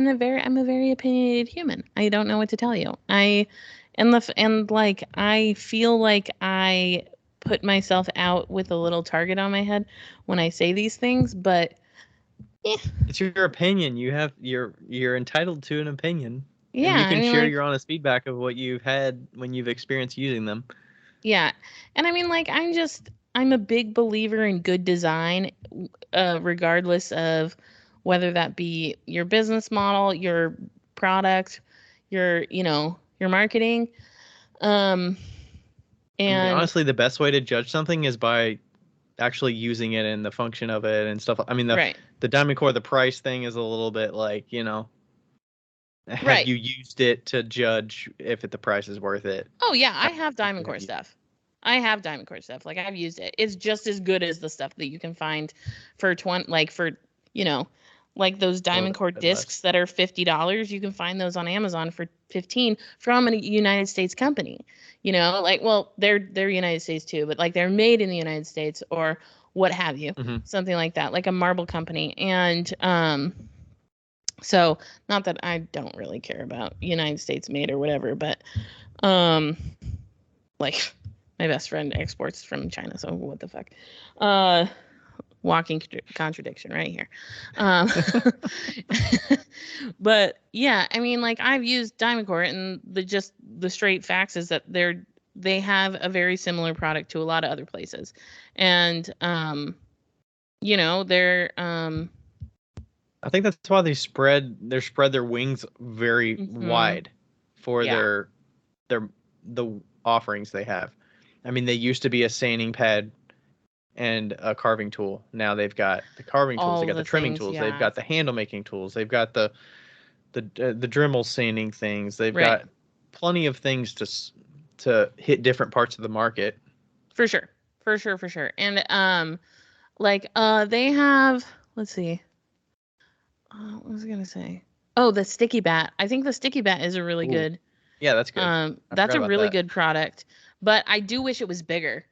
a very opinionated human. I don't know what to tell you. And like, I feel like I put myself out with a little target on my head when I say these things, but yeah, It's your opinion. You're entitled to an opinion, and yeah, you I can mean, share like, your honest feedback of what you've had when you've experienced using them. yeah. And I mean, like, I'm a big believer in good design, regardless of whether that be your business model, your product, your marketing. Um, I mean, and honestly, the best way to judge something is by actually using it and the function of it and stuff. I mean, right, the Diamond Core, the price thing is a little bit like, have right. you used it to judge if the price is worth it? Oh yeah, I Kind have of Diamond thing. Core stuff. I have Diamond Core stuff. Like, I've used it. It's just as good as the stuff that you can find for 20, like for, you know, like those A Diamond little Core bit less. discs that are $50. You can find those on Amazon for 15 from a United States company. Like, well, they're United States too, but like they're made in the United States or what have you. Hmm. Something like that, like a marble company. And so, not that I don't really care about United States made or whatever, but um like, my best friend exports from China, so what the fuck? Uh, Walking contradiction right here. Um, but yeah, I mean, like, I've used Diamond Core, and the straight facts is that they have a very similar product to a lot of other places, and they're I think that's why they spread their wings very mhm, wide for yeah, the offerings they have. I mean, they used to be a sanding pad and a carving tool. Now they've got the carving tools, they all got the the trimming things, tools, they've yeah, got the handle making tools, they've got the Dremel sanding things. They've right, got plenty of things to hit different parts of the market. for sure, for sure, for sure, and like they have, let's see. What was I gonna say? Oh, the sticky bat. I think the sticky bat is a really Ooh, good. yeah, that's good. I That's forgot a about really that. good product, but I do wish it was bigger.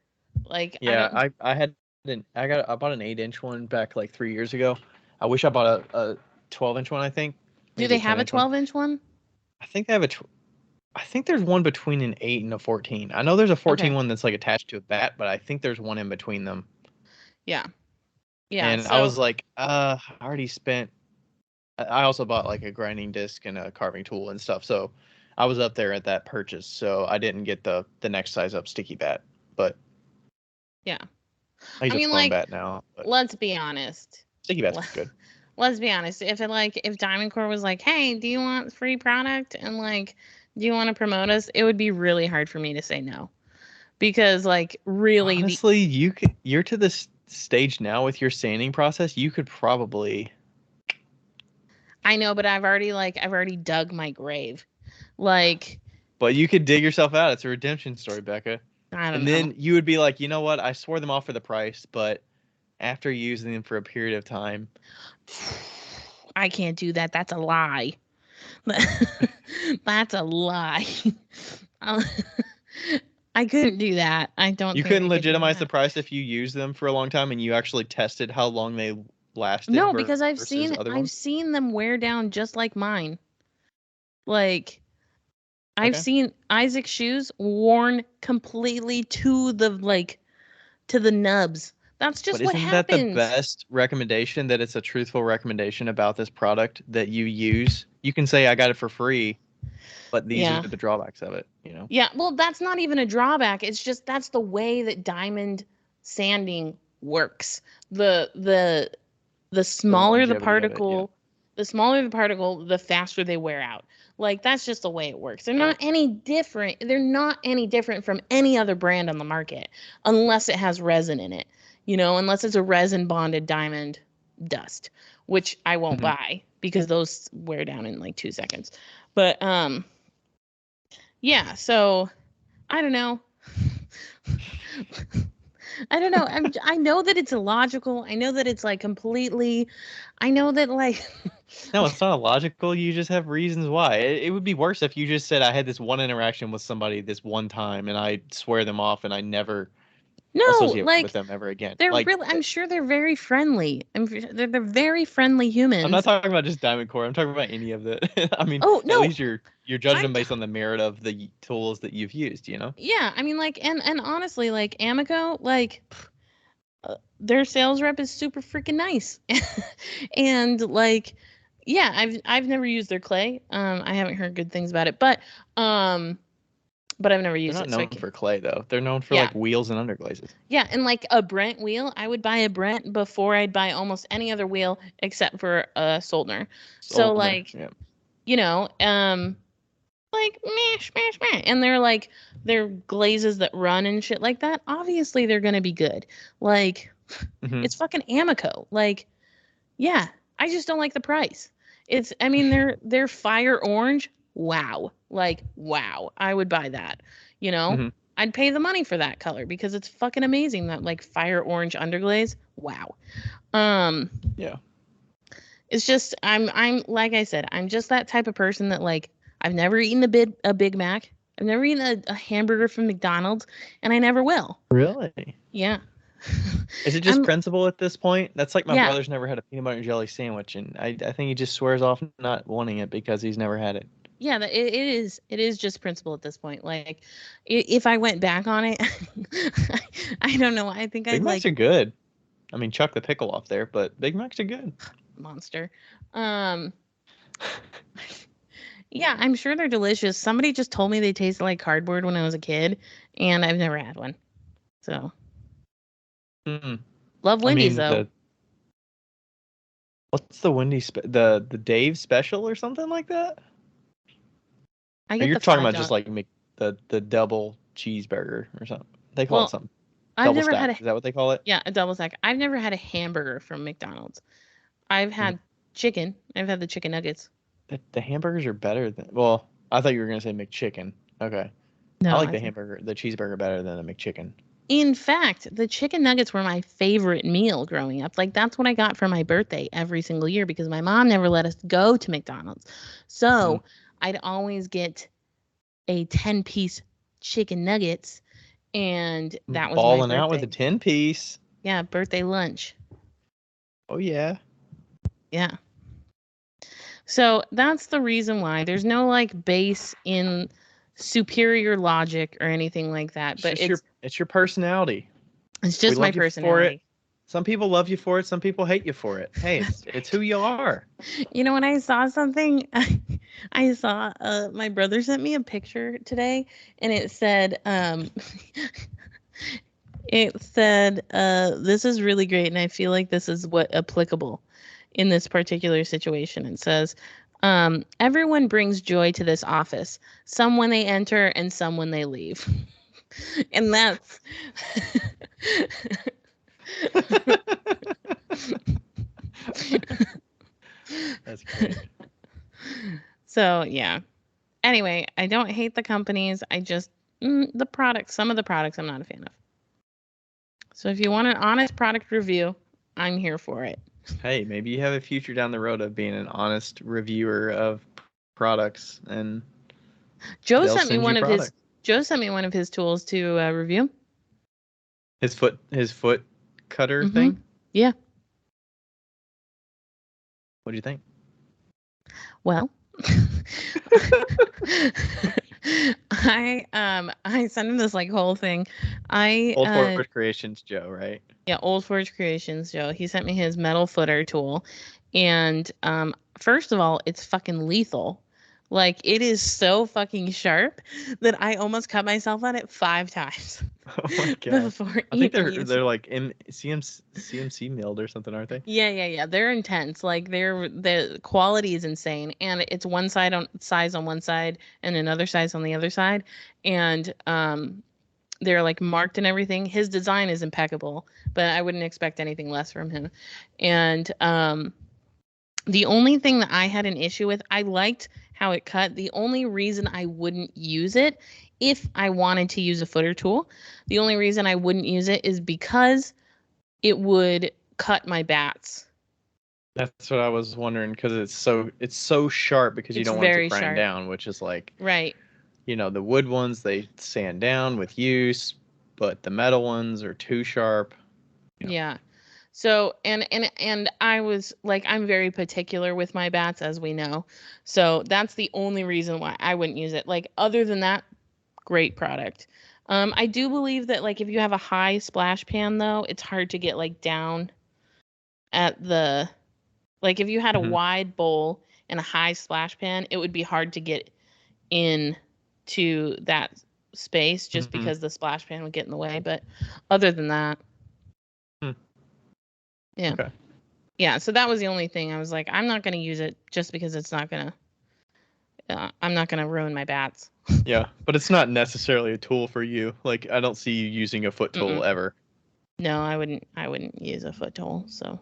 Like, I Yeah, don't. I bought an 8-inch one back like 3 years ago. I wish I bought a 12-inch one. I think Do maybe they a have a 10-inch one. 12-inch one? I think they have I think there's one between an 8 and a 14. I know there's a 14 Okay. one that's like attached to a bat, but I think there's one in between them. Yeah. Yeah. And I So was like, I already spent. I also bought like a grinding disc and a carving tool and stuff. So I was up there at that purchase. So I didn't get the next size up sticky bat, but yeah. I use I a mean, foam like, bat now. But let's be honest. sticky bat's Le- good. Let's be honest. If Diamond Core was like, "Hey, do you want free product?" and like, "Do you want to promote us?" It would be really hard for me to say no, because like, really, Honestly, you're to this stage now with your sanding process. You could probably, I know, but I've already dug my grave. Like, but you could dig yourself out. It's a redemption story, Becca. I don't And know. then you would be like, you know what? I swore them off for the price, but after using them for a period of time, I can't do that. That's a lie. That's a lie. Uh, I couldn't do that. I don't you think couldn't I could do legitimize the that. price if you used them for a long time and you actually tested how long they lasted No, because versus other I've ones. seen them wear down just like mine. Like, I've Okay. seen Isaac's shoes worn completely to the nubs. That's But just what isn't that the happens. best recommendation, that it's a truthful recommendation about this product that you use? you can say I got it for free, but these Yeah. are the drawbacks of it, Yeah, well, that's not even a drawback. It's just that's the way that diamond sanding works. The The smaller the longevity of it, particle, the smaller the particle, the faster they wear out. Like that's just the way it works. They're not any different. They're not any different from any other brand on the market unless it has resin in it. Unless it's a resin bonded diamond dust, which I won't buy because those wear down in like 2 seconds. But yeah, so I don't know. I don't know. I know that it's illogical. I know that it's like completely. I know that like. No, it's not illogical. You just have reasons why. It would be worse if you just said I had this one interaction with somebody this one time and I swear them off and I never associate with them ever again. They're Like, really. I'm sure they're very friendly. They're very friendly humans. I'm not talking about just Diamond Core. I'm talking about any of the. I mean, Oh no. at least you're judging them based on the merit of the tools that you've used. Yeah, I mean, like, and honestly, like Amico, like. Their sales rep is super freaking nice, and like, yeah, I've never used their clay. I haven't heard good things about it, but I've never used it. They're not known for clay though. They're known for like wheels and underglazes. Yeah, and like a Brent wheel, I would buy a Brent before I'd buy almost any other wheel except for a Soldner. So like, like meh, and they're glazes that run and shit like that. Obviously, they're gonna be good. Like, it's fucking Amico. Like, yeah, I just don't like the price. I mean, they're fire orange. Wow, like wow, I would buy that. I'd pay the money for that color because it's fucking amazing. That like fire orange underglaze. Wow. Yeah. It's just I'm like I said, I'm just that type of person that like. I've never eaten a Big Mac. I've never eaten a hamburger from McDonald's, and I never will. Really? Yeah. Is it just principle at this point? That's like my brother's never had a peanut butter and jelly sandwich, and I think he just swears off not wanting it because he's never had it. Yeah, it is just principle at this point. Like, if I went back on it, I don't know. I think Big Macs are good. I mean, chuck the pickle off there, but Big Macs are good. Monster. Yeah, I'm sure they're delicious. Somebody just told me they tasted like cardboard when I was a kid, and I've never had one. So, love Wendy's though. What's the Wendy's the Dave special or something like that? You're talking about just like the double cheeseburger or something. They call it something. I've never had is that what they call it? Yeah, a double stack. I've never had a hamburger from McDonald's. I've had chicken. I've had the chicken nuggets. The hamburgers are better than. Well, I thought you were gonna say McChicken. Okay. No, I like the cheeseburger better than the McChicken. In fact, the chicken nuggets were my favorite meal growing up. Like that's what I got for my birthday every single year because my mom never let us go to McDonald's. So I'd always get a 10-piece chicken nuggets, and that was balling out with a 10-piece. Yeah, birthday lunch. Oh yeah. Yeah. So that's the reason why there's no like base in superior logic or anything like that. But it's your personality. It's just my personality. Some people love you for it. Some people hate you for it. Hey, it's who you are. When I saw something, I saw my brother sent me a picture today, and it said, this is really great, and I feel like this is what applicable in this particular situation. It says, everyone brings joy to this office, some when they enter and some when they leave. And that's that's great. So yeah, anyway, I don't hate the companies. I just the products, some of the products I'm not a fan of. So if you want an honest product review, I'm here for it. Hey, maybe you have a future down the road of being an honest reviewer of products. And Joe sent me one of his tools to review. His foot cutter thing? Yeah. What do you think? Well, I sent him this like whole thing. Old Forge Creations Joe, right? Yeah, Old Forge Creations Joe. He sent me his metal footer tool, and first of all, it's fucking lethal. Like, it is so fucking sharp that I almost cut myself on it 5 times Oh my god! before I think even using. they're like CMC milled or something, aren't they? Yeah. They're intense. Like, the quality is insane, and it's one size on one side and another size on the other side, and they're like marked and everything. His design is impeccable, but I wouldn't expect anything less from him. And the only thing that I had an issue with, I liked how it cut. The only reason I wouldn't use it, if I wanted to use a footer tool, the only reason I wouldn't use it is because it would cut my bats. That's what I was wondering, because it's so sharp, because you It's don't want it to very grind sharp. down, which is like, Right. the wood ones, they sand down with use, but the metal ones are too sharp. Yeah. So, and I was like, I'm very particular with my bats, as we know. So that's the only reason why I wouldn't use it. Like, other than that, great product. I do believe that, like, if you have a high splash pan, though, it's hard to get like down at the, like, if you had a Mhm. wide bowl and a high splash pan, it would be hard to get in to that space, just Mhm. because the splash pan would get in the way. But other than that, Hmm. yeah. Okay. Yeah, so that was the only thing. I was like, I'm not going to use it just because I'm not going to ruin my bats. Yeah, but it's not necessarily a tool for you. Like, I don't see you using a foot tool Mm-mm. ever. No, I wouldn't use a foot tool. So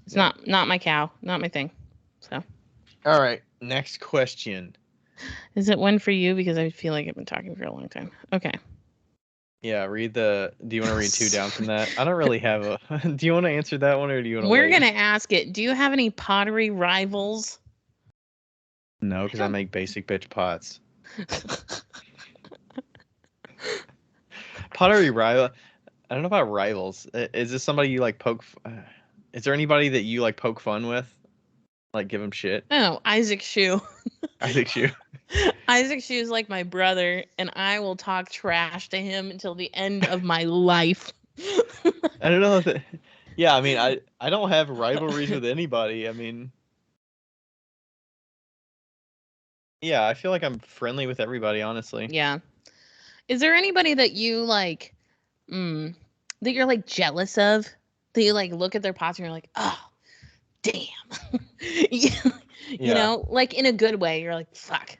it's Yeah. not my cow, not my thing. So All right, next question. is it one for you? Because I feel like I've been talking for a long time. Okay. Yeah, do you want to read 2 down from that? I don't really have a. Do you want to answer that one, or do you want to We're wait? going to ask it. Do you have any pottery rivals? No, I because I don't. make basic bitch pots. Pottery rival. I don't know about rivals. Is this somebody you like is there anybody that you like poke fun with? Like, give him shit? Oh, Isaac Shoe. I think you. Isaac Shoe is like my brother, and I will talk trash to him until the end of my life. I don't know that. Yeah, I mean, I don't have rivalries with anybody. I mean, yeah, I feel like I'm friendly with everybody, honestly. Yeah. Is there anybody that you like, that you're like jealous of? That you like look at their pots and you're like, oh, damn. you, you Yeah. know, like in a good way. You're like, fuck,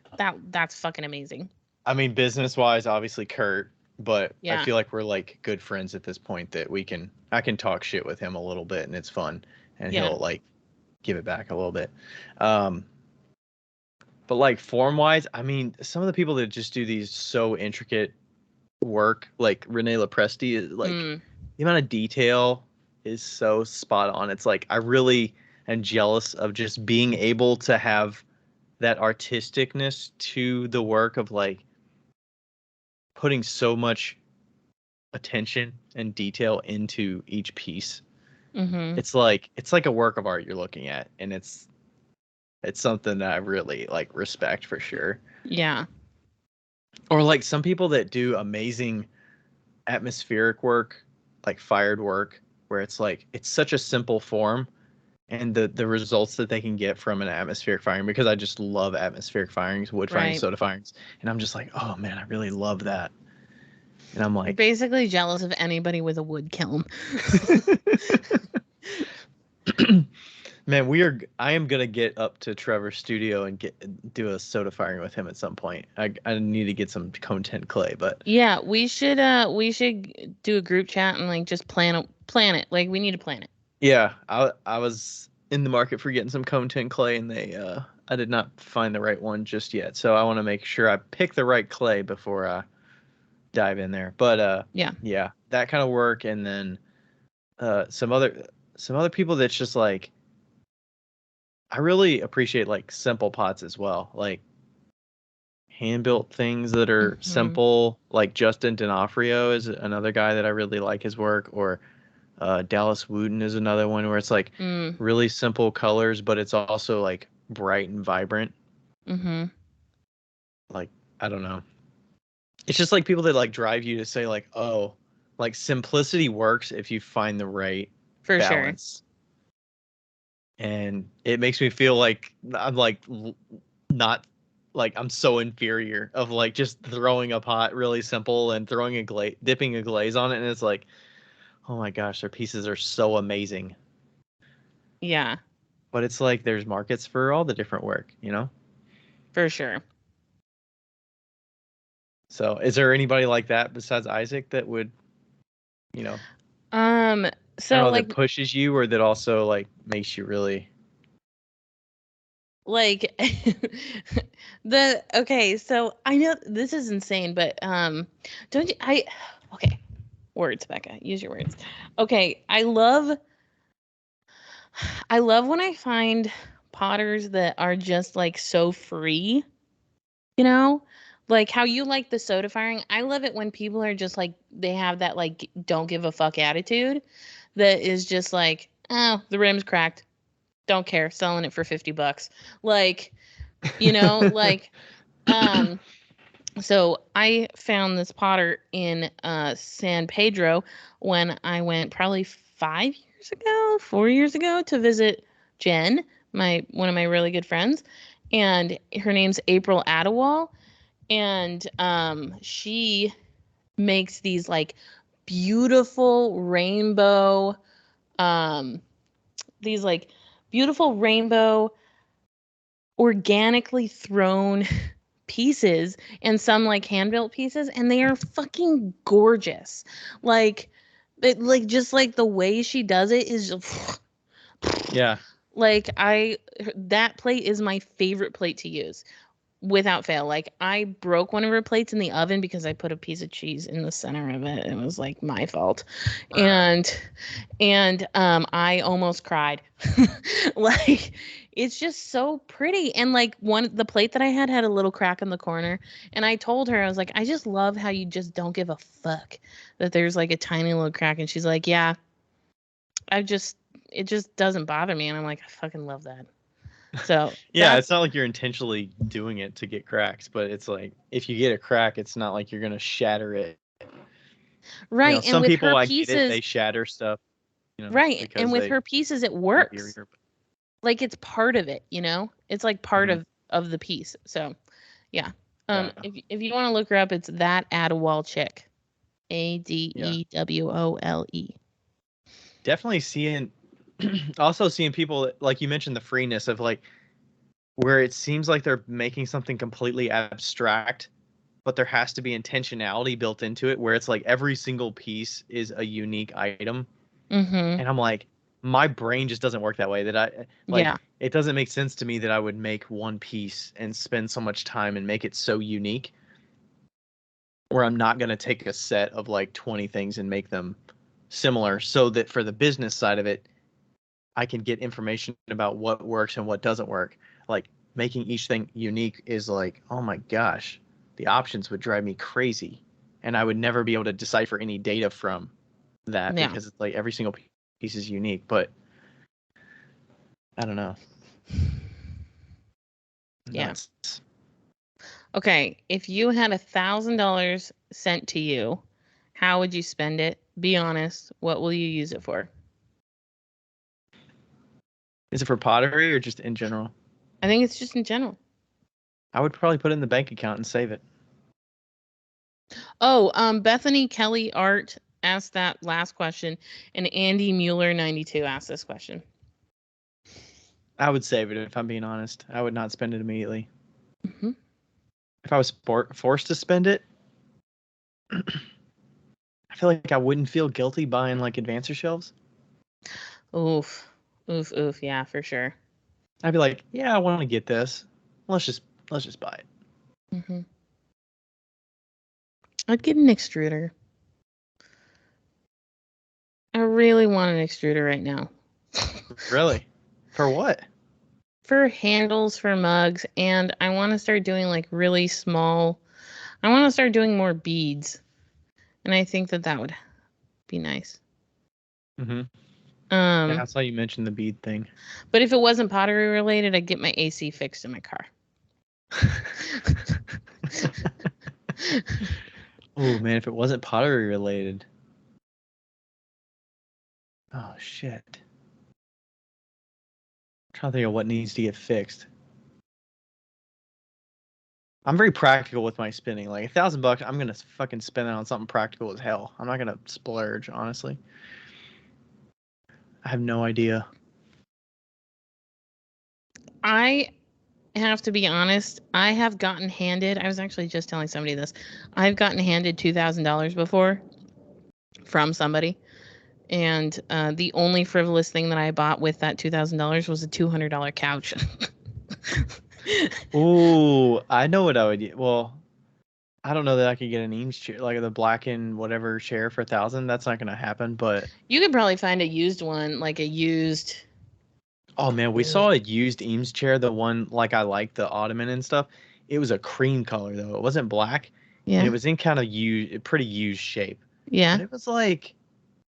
that's fucking amazing. I mean, business-wise, obviously Kurt, but I Yeah. feel like we're like good friends at this point, that I can talk shit with him a little bit, and it's fun, and Yeah. he'll like give it back a little bit. Um, but like form-wise, I mean, some of the people that just do these so intricate work, like Rene Lepresti, is like, Mm. the amount of detail is so spot on. It's like, I really am jealous of just being able to have that artisticness to the work, of like putting so much attention and detail into each piece. Mm-hmm. It's like a work of art you're looking at, and it's something that I really like respect for sure. Yeah. Or like some people that do amazing atmospheric work, like fired work, where it's like it's such a simple form, and the results that they can get from an atmospheric firing, because I just love atmospheric firings, wood firings, Right. soda firings, and I'm just like, oh man, I really love that. And I'm You're like, basically jealous of anybody with a wood kiln. man, I am gonna get up to Trevor's studio and do a soda firing with him at some point. I need to get some content clay, but Yeah, we should do a group chat and like just plan it. Like, we need to plan it. yeah, I was in the market for getting some content clay, and I did not find the right one just yet. So I want to make sure I pick the right clay before I dive in there. But Yeah. yeah, that kind of work, and then some other people that's just like, I really appreciate like simple pots as well, like hand built things that are Mm-hmm. simple. Like Justin D'Onofrio is another guy that I really like his work, or Dallas Wooten is another one, where it's like Mm. really simple colors, but it's also like bright and vibrant. Mm-hmm. Like, I don't know. It's just like people that like drive you to say like, oh, like simplicity works if you find the right For sure. balance. and it makes me feel like I'm like not like I'm so inferior of like just throwing a pot really simple and throwing a glaze, dipping a glaze on it, and it's like, oh my gosh, their pieces are so amazing. Yeah, But it's like there's markets for all the different work, you know? for sure. So is there anybody like that besides Isaac that would, you know, I don't So know, like that pushes you or that also like makes you really like the okay, so I know this is insane, but don't you okay, words, Becca, use your words. Okay, I love when I find potters that are just like so free, you know? Like how you like the soda firing. I love it when people are just like they have that like don't give a fuck attitude that is just like, "Oh, the rim's cracked. Don't care. Selling it for 50 bucks." Like, like um so I found this potter in San Pedro when I went probably 5 years ago, 4 years ago to visit Jen, my one of my really good friends, and her name's April Adewall, and she makes these like beautiful rainbow, um, these like beautiful rainbow organically thrown pieces and some like hand built pieces, and they are fucking gorgeous. Like like just like the way she does it is just, yeah. like that plate is my favorite plate to use without fail. Like I broke one of her plates in the oven because I put a piece of cheese in the center of it. It was like my fault. And I almost cried. Like it's just so pretty. And like the plate that I had a little crack in the corner, and I told her, I was like, I just love how you just don't give a fuck that there's like a tiny little crack. And she's like, yeah, it just doesn't bother me. And I'm like, I fucking love that. So Yeah, it's not like you're intentionally doing it to get cracks, but it's like if you get a crack, it's not like you're gonna shatter it. You know, right. And some with people her I get it, pieces, they shatter stuff, right. And because with they her pieces, it are works. inferior. Like it's part of it, It's like part Mhm. of the piece. So yeah. Yeah, If you want to look her up, it's that Adewall chick. yeah. Adewole. Definitely seeing, also seeing people like you mentioned the freeness of like where it seems like they're making something completely abstract, but there has to be intentionality built into it, where it's like every single piece is a unique item. Mm-hmm. And I'm like, my brain just doesn't work that way. That I like, Yeah. it doesn't make sense to me that I would make one piece and spend so much time and make it so unique, where I'm not going to take a set of like 20 things and make them similar, so that for the business side of it, I can get information about what works and what doesn't work. Like making each thing unique is like, oh my gosh, the options would drive me crazy. And I would never be able to decipher any data from that Yeah. because it's like every single piece is unique. But I don't know. Yeah. Nuts. Okay. If you had $1,000 sent to you, how would you spend it? Be honest. What will you use it for? Is it for pottery or just in general? I think it's just in general. I would probably put it in the bank account and save it. Oh, Bethany Kelly Art asked that last question, and Andy Mueller 92 asked this question. I would save it if I'm being honest. I would not spend it immediately. Mm-hmm. If I was forced to spend it, I feel like I wouldn't feel guilty buying like advancer shelves. Oof. Oof, oof. Yeah, for sure. I'd be like, yeah, I want to get this. Let's just buy it. Mm-hmm. I'd get an extruder. I really want an extruder right now. Really? For what? For handles for mugs, and I want to start doing like really small. I want to start doing more beads, and I think that would be nice. Mm-hmm. Yeah, I Um, saw you mention the bead thing. but if it wasn't pottery related, I'd get my AC fixed in my car. Oh man, if it wasn't pottery related. Oh shit. trying to think of what needs to get fixed. I'm very practical with my spending. Like $1,000, I'm gonna fucking spend it on something practical as hell. I'm not gonna splurge, honestly. I have no idea. I have to be honest. I have gotten handed. I was actually just telling somebody this. I've gotten handed $2,000 before from somebody, and the only frivolous thing that I bought with that $2,000 was a $200 couch. Ooh, I know what I would get. Well, I don't know that I could get an Eames chair, like the black and whatever chair for 1,000. That's not gonna happen. But You could probably find a used one, like a used. oh man, we saw a used Eames chair, the one like I like the ottoman and stuff. It was a cream color though. It wasn't black, and Yeah. it was in kind of pretty used shape. Yeah. But it was like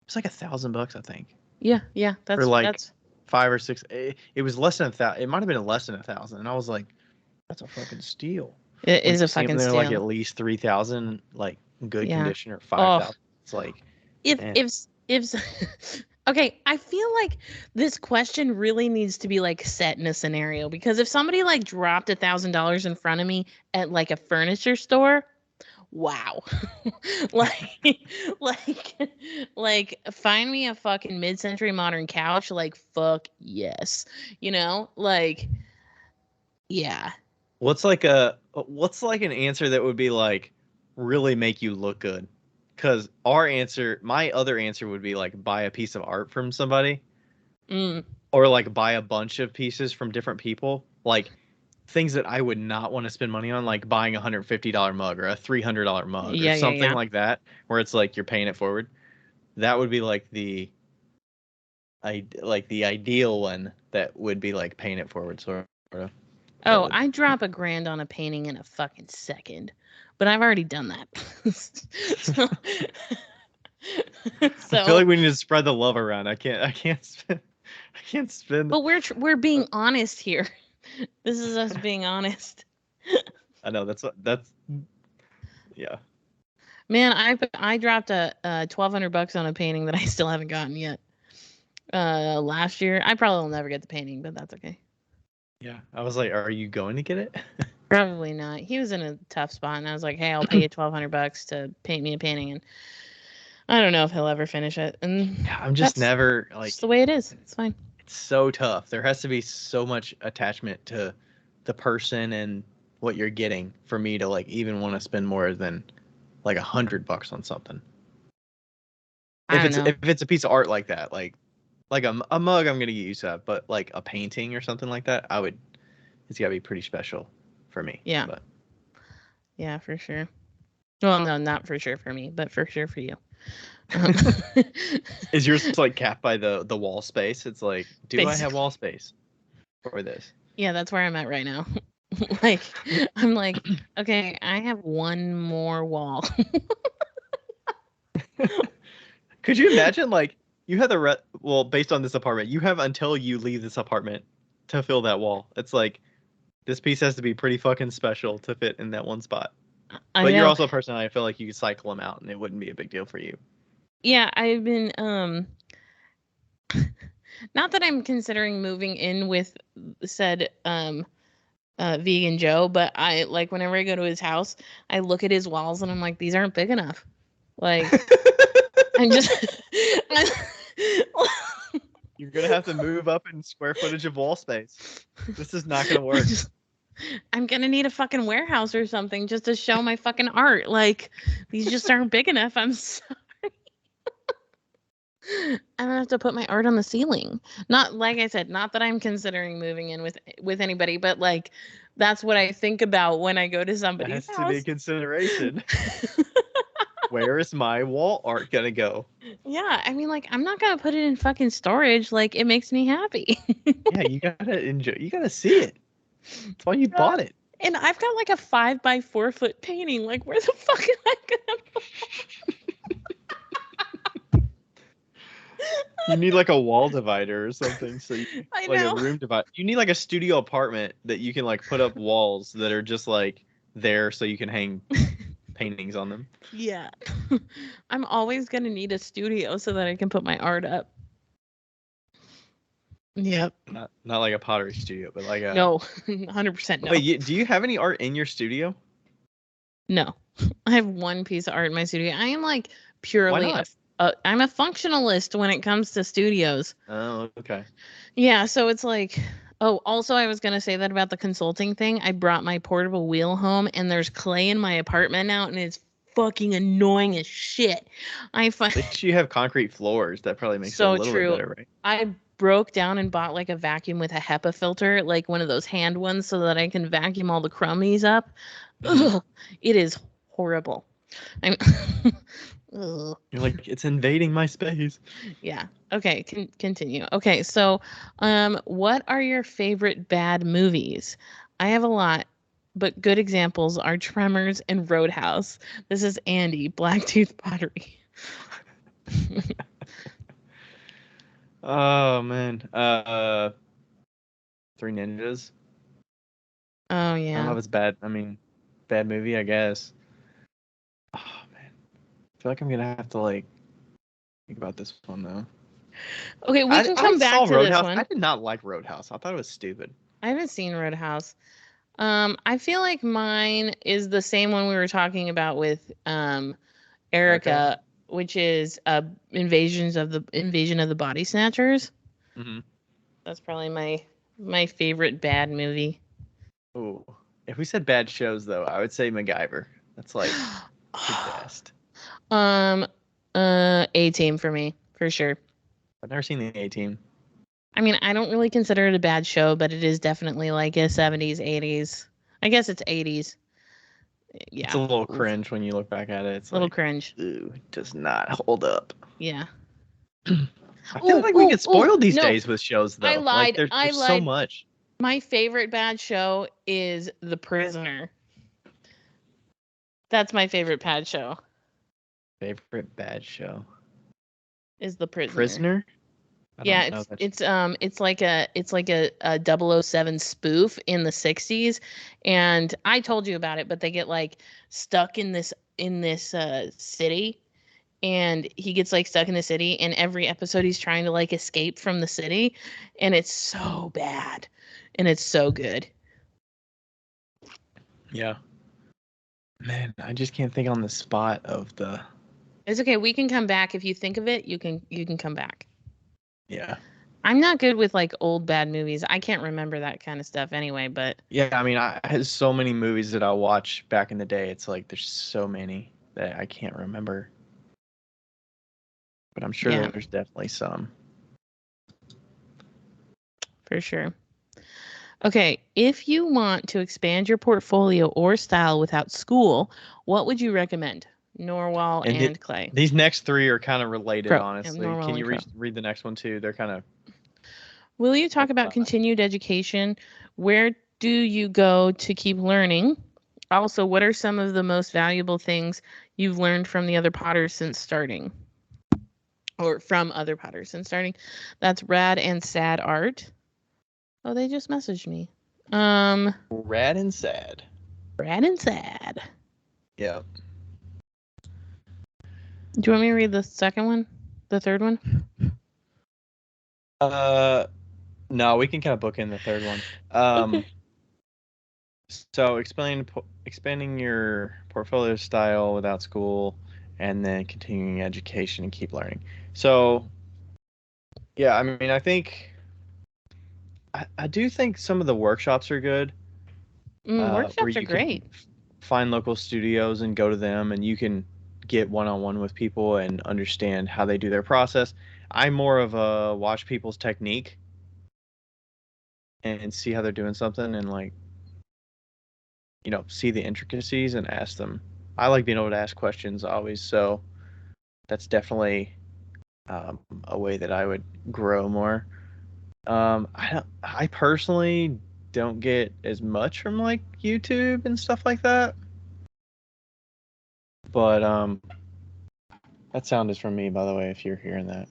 $1,000, I think. Yeah. For like that's 5 or 6. It was less than 1,000. It might have been less than 1,000, and I was like, that's a fucking steal. it When is you a see them, fucking they're steal. like at least 3,000, like in good Yeah. condition, or 5,000. It's like, man. if okay, I feel like this question really needs to be like set in a scenario, because if somebody like dropped $1,000 in front of me at like a furniture store, wow. like like find me a fucking mid-century modern couch, like fuck yes. Like yeah. What's like an answer that would be like really make you look good? Because my other answer would be like buy a piece of art from somebody, Mm. or like buy a bunch of pieces from different people. Like things that I would not want to spend money on, like buying a $150 mug or a $300 mug or Yeah, something yeah. like that, where it's like you're paying it forward. That would be like the ideal one that would be like paying it forward, sort of. Oh, I drop $1,000 on a painting in a fucking second, but I've already done that. so, I feel like we need to spread the love around. I can't spend. But we're being honest here. This is us being honest. I know that's yeah. Man, I dropped a $1,200 on a painting that I still haven't gotten yet. Last year, I probably will never get the painting, but that's okay. Yeah, I was like, are you going to get it? Probably not. He was in a tough spot, and I was like, hey, I'll pay you $1,200 to paint me a painting, and I don't know if he'll ever finish it. And yeah, I'm just never like. It's the way it is. It's fine. It's so tough. There has to be so much attachment to the person and what you're getting for me to like even want to spend more than like $100 on something. If it's a piece of art like that, like a mug, I'm gonna get used to that. But like a painting or something like that, it's gotta be pretty special for me. Yeah. But. Yeah, for sure. Well, no, not for sure for me, but for sure for you. Is yours like capped by the wall space? It's like, do Basically. I have wall space for this? Yeah, that's where I'm at right now. Like, I'm like, okay, I have one more wall. Could you imagine, like, you have based on this apartment, you have until you leave this apartment to fill that wall. It's like, this piece has to be pretty fucking special to fit in that one spot. But you're also a person, I feel like you could cycle them out and it wouldn't be a big deal for you. Yeah, I've been, not that I'm considering moving in with said, vegan Joe, but I like whenever I go to his house, I look at his walls and I'm like, these aren't big enough. Like, I'm just. You're gonna have to move up in square footage of wall space. This is not gonna work. I'm gonna need a fucking warehouse or something just to show my fucking art. Like, these just aren't big enough. I'm sorry. I'm gonna have to put my art on the ceiling. Not, like I said, not that I'm considering moving in with anybody, but like that's what I think about when I go to somebody's house. That has to be a consideration. Where is my wall art gonna go? Yeah, I mean, like, I'm not gonna put it in fucking storage. Like, it makes me happy. Yeah, you gotta enjoy. You gotta see it. That's why you bought it. And I've got like a 5x4 foot painting. Like, where the fuck am I gonna? You need like a wall divider or something. So I like know. a room divider. You need like a studio apartment that you can like put up walls that are just like there so you can hang paintings on them. Yeah. I'm always gonna need a studio so that I can put my art up. Yep. Not like a pottery studio, but like a. No, 100% no. Wait, do you have any art in your studio? No. I have one piece of art in my studio. I am like Why purely not? I'm a functionalist when it comes to studios. Oh, okay. Yeah, so it's like, oh, also I was gonna say that about the consulting thing. I brought my portable wheel home and there's clay in my apartment now and it's fucking annoying as shit. I find At least you have concrete floors. That probably makes it a so little bit true. better, right? I broke down and bought like a vacuum with a HEPA filter, like one of those hand ones, so that I can vacuum all the crummies up. Mhm. Ugh, it is horrible. I'm ugh. You're like, it's invading my space. Yeah. Okay, continue. Okay, so what are your favorite bad movies? I have a lot, but good examples are Tremors and Roadhouse. This is Andy, Blacktooth Pottery. Oh man. Three Ninjas. Oh I don't know yeah. if it's bad. I mean, bad movie, I guess. Oh man. I feel like I'm gonna have to like think about this one though. Okay, we can I come saw back to this Roadhouse. I one. did not like Roadhouse. I thought it was stupid. I haven't seen Roadhouse. I feel like mine is the same one we were talking about with Erica. Erica, which is Invasion of the Body Snatchers. Mm-hmm. That's probably my favorite bad movie. Ooh. If we said bad shows though, I would say MacGyver. That's like the best. um, A-Team for me, for sure. I've never seen the A-Team. I mean, I don't really consider it a bad show, but it is definitely like a 70s, 80s. I guess it's 80s. It's Yeah. a little Oof. cringe when you look back at it. It's Little like, cringe. ooh, it does not hold up. Yeah. I feel Oh, like we oh, get oh, spoiled these no. days with shows I though. Like lied. I there's so lied. much. My favorite bad show is The Prisoner. That's my favorite bad show. Favorite bad show. Is The Prisoner. Prisoner? I Yeah, don't know that. it's like a 007 spoof in the 60s, and I told you about it, but they get like stuck in this city, and he gets like stuck in the city, and every episode he's trying to like escape from the city, and it's so bad, and it's so good. Yeah. Man, I just can't think on the spot of the. It's okay. We can come back if you think of it. You can come back. Yeah. I'm not good with like old bad movies. I can't remember that kind of stuff anyway, but Yeah, I mean, I had so many movies that I watched back in the day. It's like there's so many that I can't remember. But I'm sure yeah, there's definitely some. for sure. Okay, if you want to expand your portfolio or style without school, what would you recommend? Norwal And and Clay. these next three are kind of related, Crow. Yeah, honestly. Norwal Can and you Crow. read the next one too? They're kind of Will you talk like about continued education? Where do you go to keep learning? Also, what are some of the most valuable things you've learned from the other potters since starting? Or from other potters since starting? That's Rad and Sad Art. Oh, they just messaged me. rad and sad. Rad and Sad. Yeah. Do you want me to read the second one? The third one? Uh, no, we can kind of book in the third one. Okay. So expanding your portfolio style without school, and then continuing education and keep learning. So yeah, I mean, I do think some of the workshops are good, where Workshops are you can great. find local studios and go to them, and you can get one-on-one with people and understand how they do their process. I'm more of a watch people's technique and see how they're doing something and like see the intricacies and ask them. I like being able to ask questions always, so that's definitely a way that I would grow more. I personally don't get as much from like YouTube and stuff like that, but that sound is from me, by the way. If you're hearing that,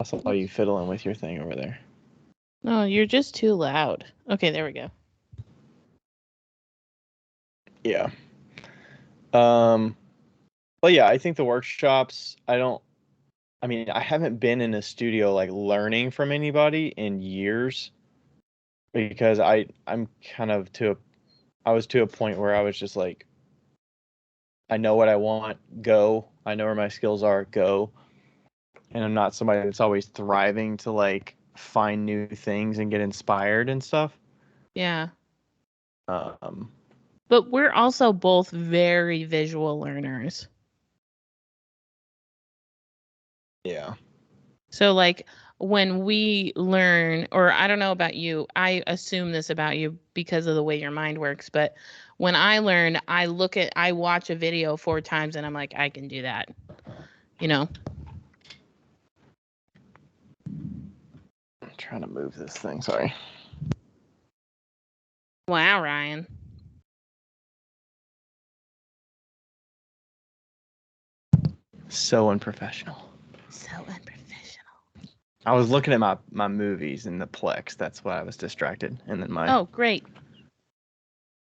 I saw you fiddling with your thing over there. No, you're just too loud. Okay, there we go. Yeah. Um, but yeah, I think the workshops. I don't. I mean, I haven't been in a studio like learning from anybody in years because I'm kind of I was to a point where I was just like, I know what I want, go. I know where my skills are, go. And I'm not somebody that's always thriving to like find new things and get inspired and stuff. Yeah. Um, But we're also both very visual learners. yeah. So like when we learn, or I don't know about you, I assume this about you because of the way your mind works, but when I learn, I watch a video 4 times and I'm like, I can do that. You know? I'm trying to move this thing, sorry. Wow, Ryan. So unprofessional. So unprofessional. I was looking at my movies in the Plex. That's why I was distracted. And then Oh, great.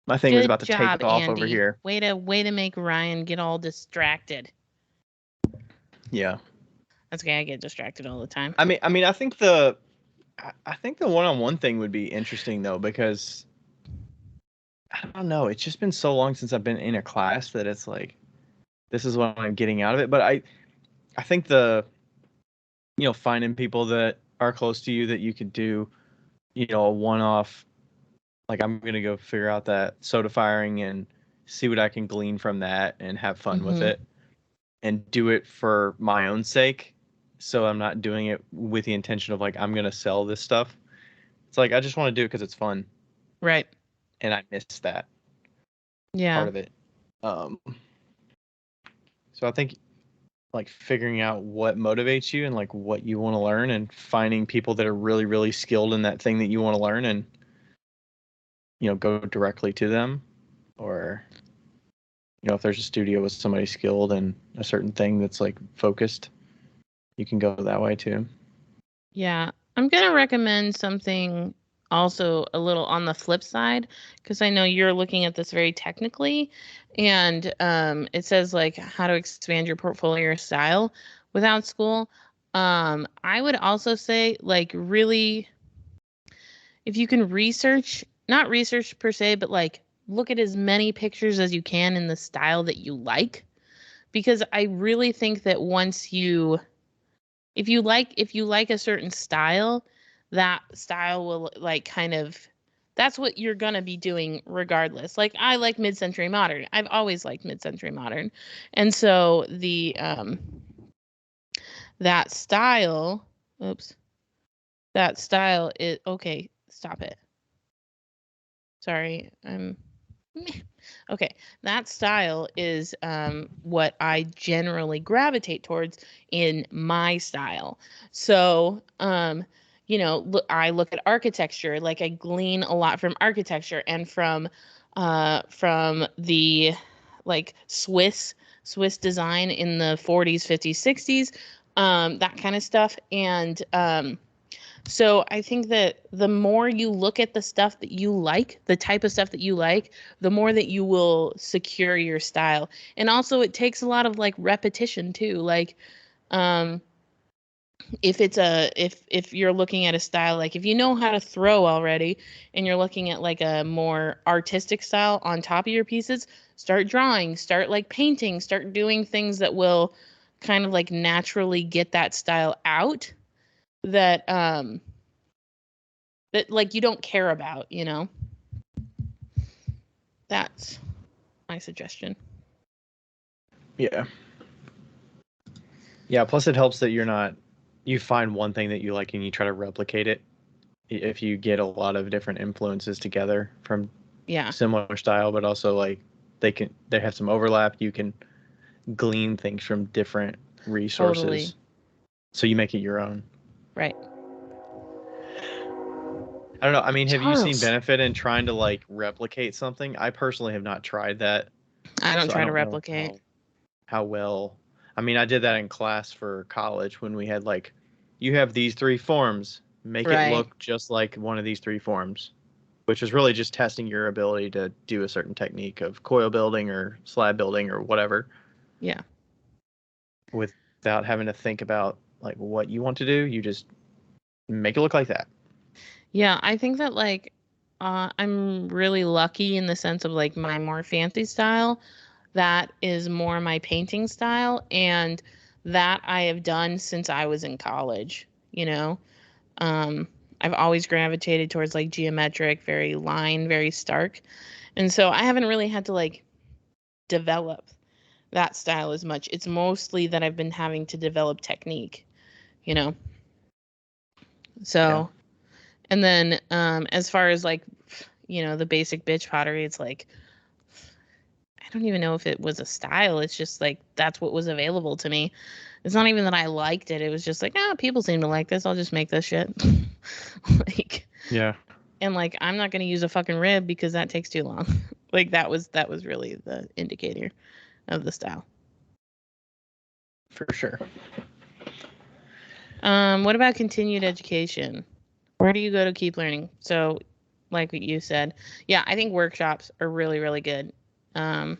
my thing was Good about to job, take off over Andy. here. Way to make Ryan get all distracted. Yeah. That's okay, I get distracted all the time. I mean, I think the one-on-one thing would be interesting though, because I don't know. It's just been so long since I've been in a class that it's like, this is what I'm getting out of it. But I think finding people that are close to you that you could do, a one-off, like I'm gonna go figure out that soda firing and see what I can glean from that and have fun with it and do it for my own sake. So I'm not doing it with the intention of like, I'm gonna sell this stuff. It's like, I just want to do it because it's fun. Right. And I miss that Yeah. part of it. So I think like figuring out what motivates you and like what you want to learn and finding people that are really, really skilled in that thing that you want to learn and, go directly to them. Or, if there's a studio with somebody skilled in a certain thing that's like focused, you can go that way too. Yeah. I'm going to recommend something also a little on the flip side, because I know you're looking at this very technically, and it says like how to expand your portfolio or style without school. I would also say like really, if you can research, not research per se, but like look at as many pictures as you can in the style that you like, because I really think that once you, if you like a certain style, that style will like kind of, that's what you're going to be doing regardless. Like I like mid-century modern. I've always liked mid-century modern. And so the that style, oops. That style is okay, stop it. Sorry. Okay, that style is what I generally gravitate towards in my style. So, I look at architecture, like I glean a lot from architecture and from the like Swiss design in the 40s, 50s, 60s, that kind of stuff. And so I think that the more you look at the stuff that you like, the type of stuff that you like, the more that you will secure your style. And also it takes a lot of like repetition too. Like um if you're looking at a style, like if you know how to throw already and you're looking at like a more artistic style on top of your pieces, start drawing, start like painting, start doing things that will kind of like naturally get that style out that that like you don't care about, That's my suggestion. Yeah. Yeah. Plus, it helps that you find one thing that you like and you try to replicate it. If you get a lot of different influences together from Yeah. similar style, but also like they have some overlap, you can glean things from different resources. Totally. So you make it your own. Right. I don't know. I mean, have you seen Charles. benefit in trying to like replicate something? I personally have not tried that. I don't So try I to don't know replicate. how well. I mean, I did that in class for college when we had like, you have these three forms, make it Right. look just like one of these three forms, which is really just testing your ability to do a certain technique of coil building or slab building or whatever. Yeah. With without having to think about like what you want to do. You just make it look like that. Yeah, I think that like I'm really lucky in the sense of like my more fancy style. That is more my painting style, and that I have done since I was in college, you know. Um, I've always gravitated towards like geometric, very line, very stark. And so I haven't really had to like develop that style as much. It's mostly that I've been having to develop technique, you know. Yeah. So, and then as far as like, you know, the basic bitch pottery, it's like I don't even know if it was a style. It's just like that's what was available to me. It's not even that I liked it. It was just like, oh, people seem to like this. I'll just make this shit. Like, Yeah. and like I'm not going to use a fucking rib because that takes too long. Like that was really the indicator of the style. For sure. What about continued education? Where do you go to keep learning? So, like what you said, yeah, I think workshops are really, really good. Um,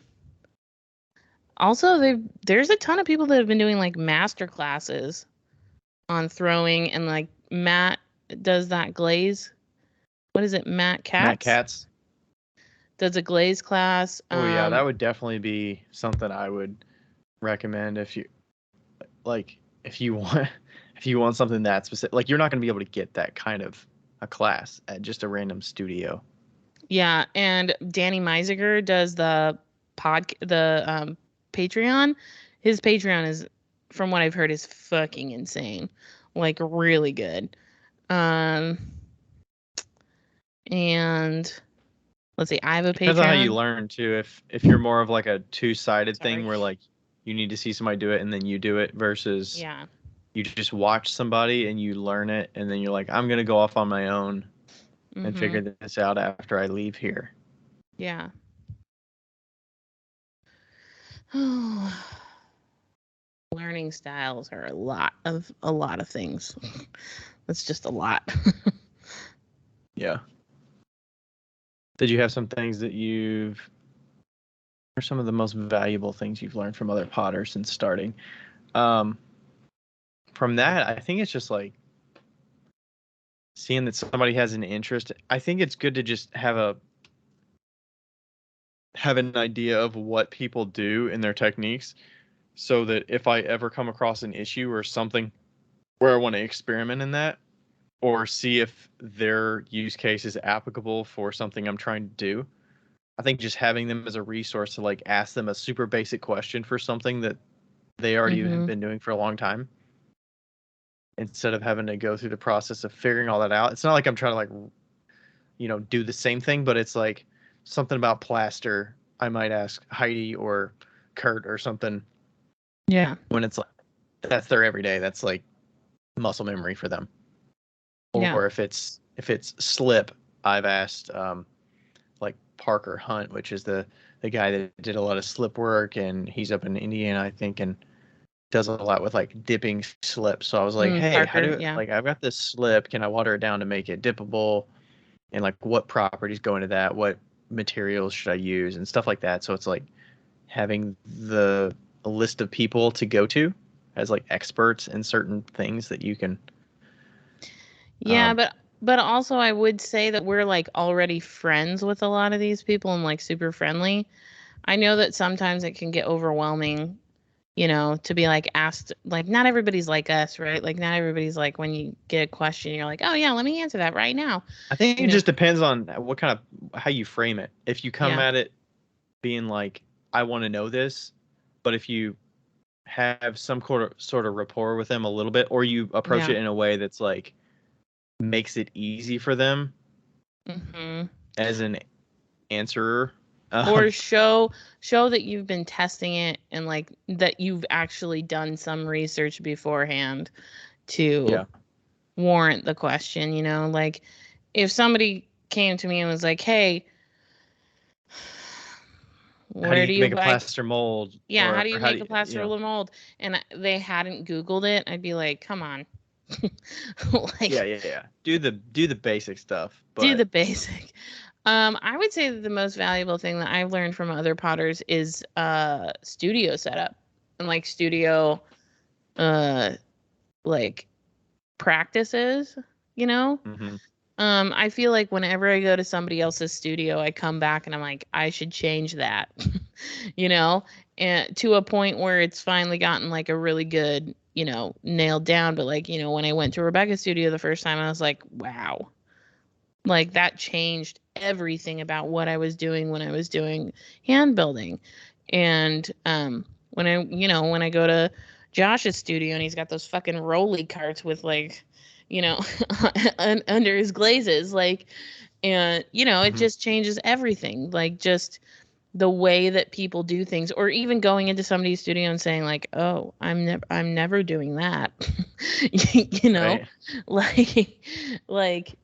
Also, there's a ton of people that have been doing like master classes on throwing, and like Matt does that glaze. What is it? Matt Matt Katz Katz. does a glaze class. Oh yeah, that would definitely be something I would recommend if you like if you want if you want something that specific. Like you're not going to be able to get that kind of a class at just a random studio. Yeah, and Danny Meisiger does the Patreon. His Patreon is, from what I've heard, is fucking insane. Like really good. Um and let's see, I have a Depends on how you Patreon. learn too. If you're more of like a two-sided thing Sorry. where like you need to see somebody do it and then you do it versus Yeah. you just watch somebody and you learn it and then you're like, I'm gonna go off on my own and Mhm. figure this out after I leave here. Yeah. Learning styles are a lot of things. That's just a lot. Yeah. Did you have some things that you've or some of the most valuable things you've learned from other potters since starting? Um, from that, I think it's just like seeing that somebody has an interest. I think it's good to just have an idea of what people do in their techniques so that if I ever come across an issue or something where I want to experiment in that or see if their use case is applicable for something I'm trying to do, I think just having them as a resource to like ask them a super basic question for something that they already have Mhm. been doing for a long time instead of having to go through the process of figuring all that out. It's not like I'm trying to like, do the same thing, but it's like something about plaster. I might ask Heidi or Kurt or something Yeah. when it's like that's their everyday. That's like muscle memory for them. Yeah. Or if it's slip, I've asked like Parker Hunt, which is the guy that did a lot of slip work, and he's up in Indiana, I think, and does a lot with like dipping slips. So I was like, hey, how Parker, do yeah. like I've got this slip? Can I water it down to make it dippable? And like what properties go into that? What materials should I use and stuff like that. So it's like having a list of people to go to as like experts in certain things that you can. Yeah, Um, but also I would say that we're like already friends with a lot of these people and like super friendly. I know that sometimes it can get overwhelming, you know, to be like asked, like not everybody's like us, right? Like not everybody's like when you get a question, you're like, "Oh yeah, let me answer that right now." I think You it know. just depends on what kind of how you frame it. If you come Yeah. at it being like, I want to know this, but if you have some sort of rapport with them a little bit, or you approach Yeah. it in a way that's like makes it easy for them Mhm. as an answerer. Or Um, show that you've been testing it and like that you've actually done some research beforehand to yeah. warrant the question, you know? Like if somebody came to me and was like, "Hey, How do where you do you make a buy plaster mold, yeah, how or do you how make do a you, plaster roller mold?" And they hadn't Googled it, I'd be like, "Come on." yeah, Like yeah, yeah. Do the basic stuff, do but the basic. I would say that the most valuable thing that I've learned from other potters is studio setup and like studio like practices, you know? Mm-hmm. I feel like whenever I go to somebody else's studio, I come back and I'm like, I should change that, you know, and to a point where it's finally gotten like a really good, nailed down. But like, when I went to Rebecca's studio the first time, I was like, wow, like that changed everything about what I was doing when I was doing hand building. And when I go to Josh's studio and he's got those fucking rolly carts with like, under his glazes, like, and it Mm-hmm. just changes everything. Like just the way that people do things, or even going into somebody's studio and saying like, "Oh, I'm never doing that." you know, Right. like like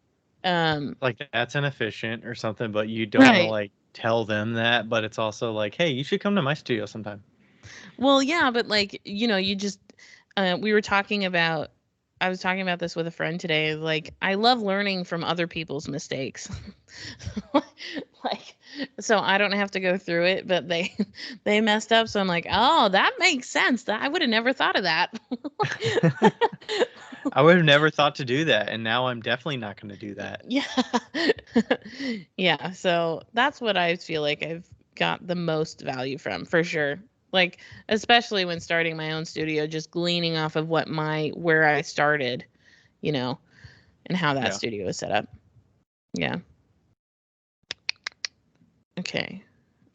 um Like that's inefficient or something, but you don't want to right. like tell them that. But it's also like, hey, you should come to my studio sometime. Well, yeah, but like, you just we were talking about I was talking about this with a friend today. Like, I love learning from other people's mistakes. Like, so I don't have to go through it, but they they messed up, so I'm like, "Oh, that makes sense. That I would have never thought of that." I would have never thought to do that, and now I'm definitely not going to do that. Yeah. Yeah, so that's what I feel like I've got the most value from, for sure. Like, especially when starting my own studio, just gleaning off of where I started, you know, and how that Yeah. studio is set up. Yeah. Okay.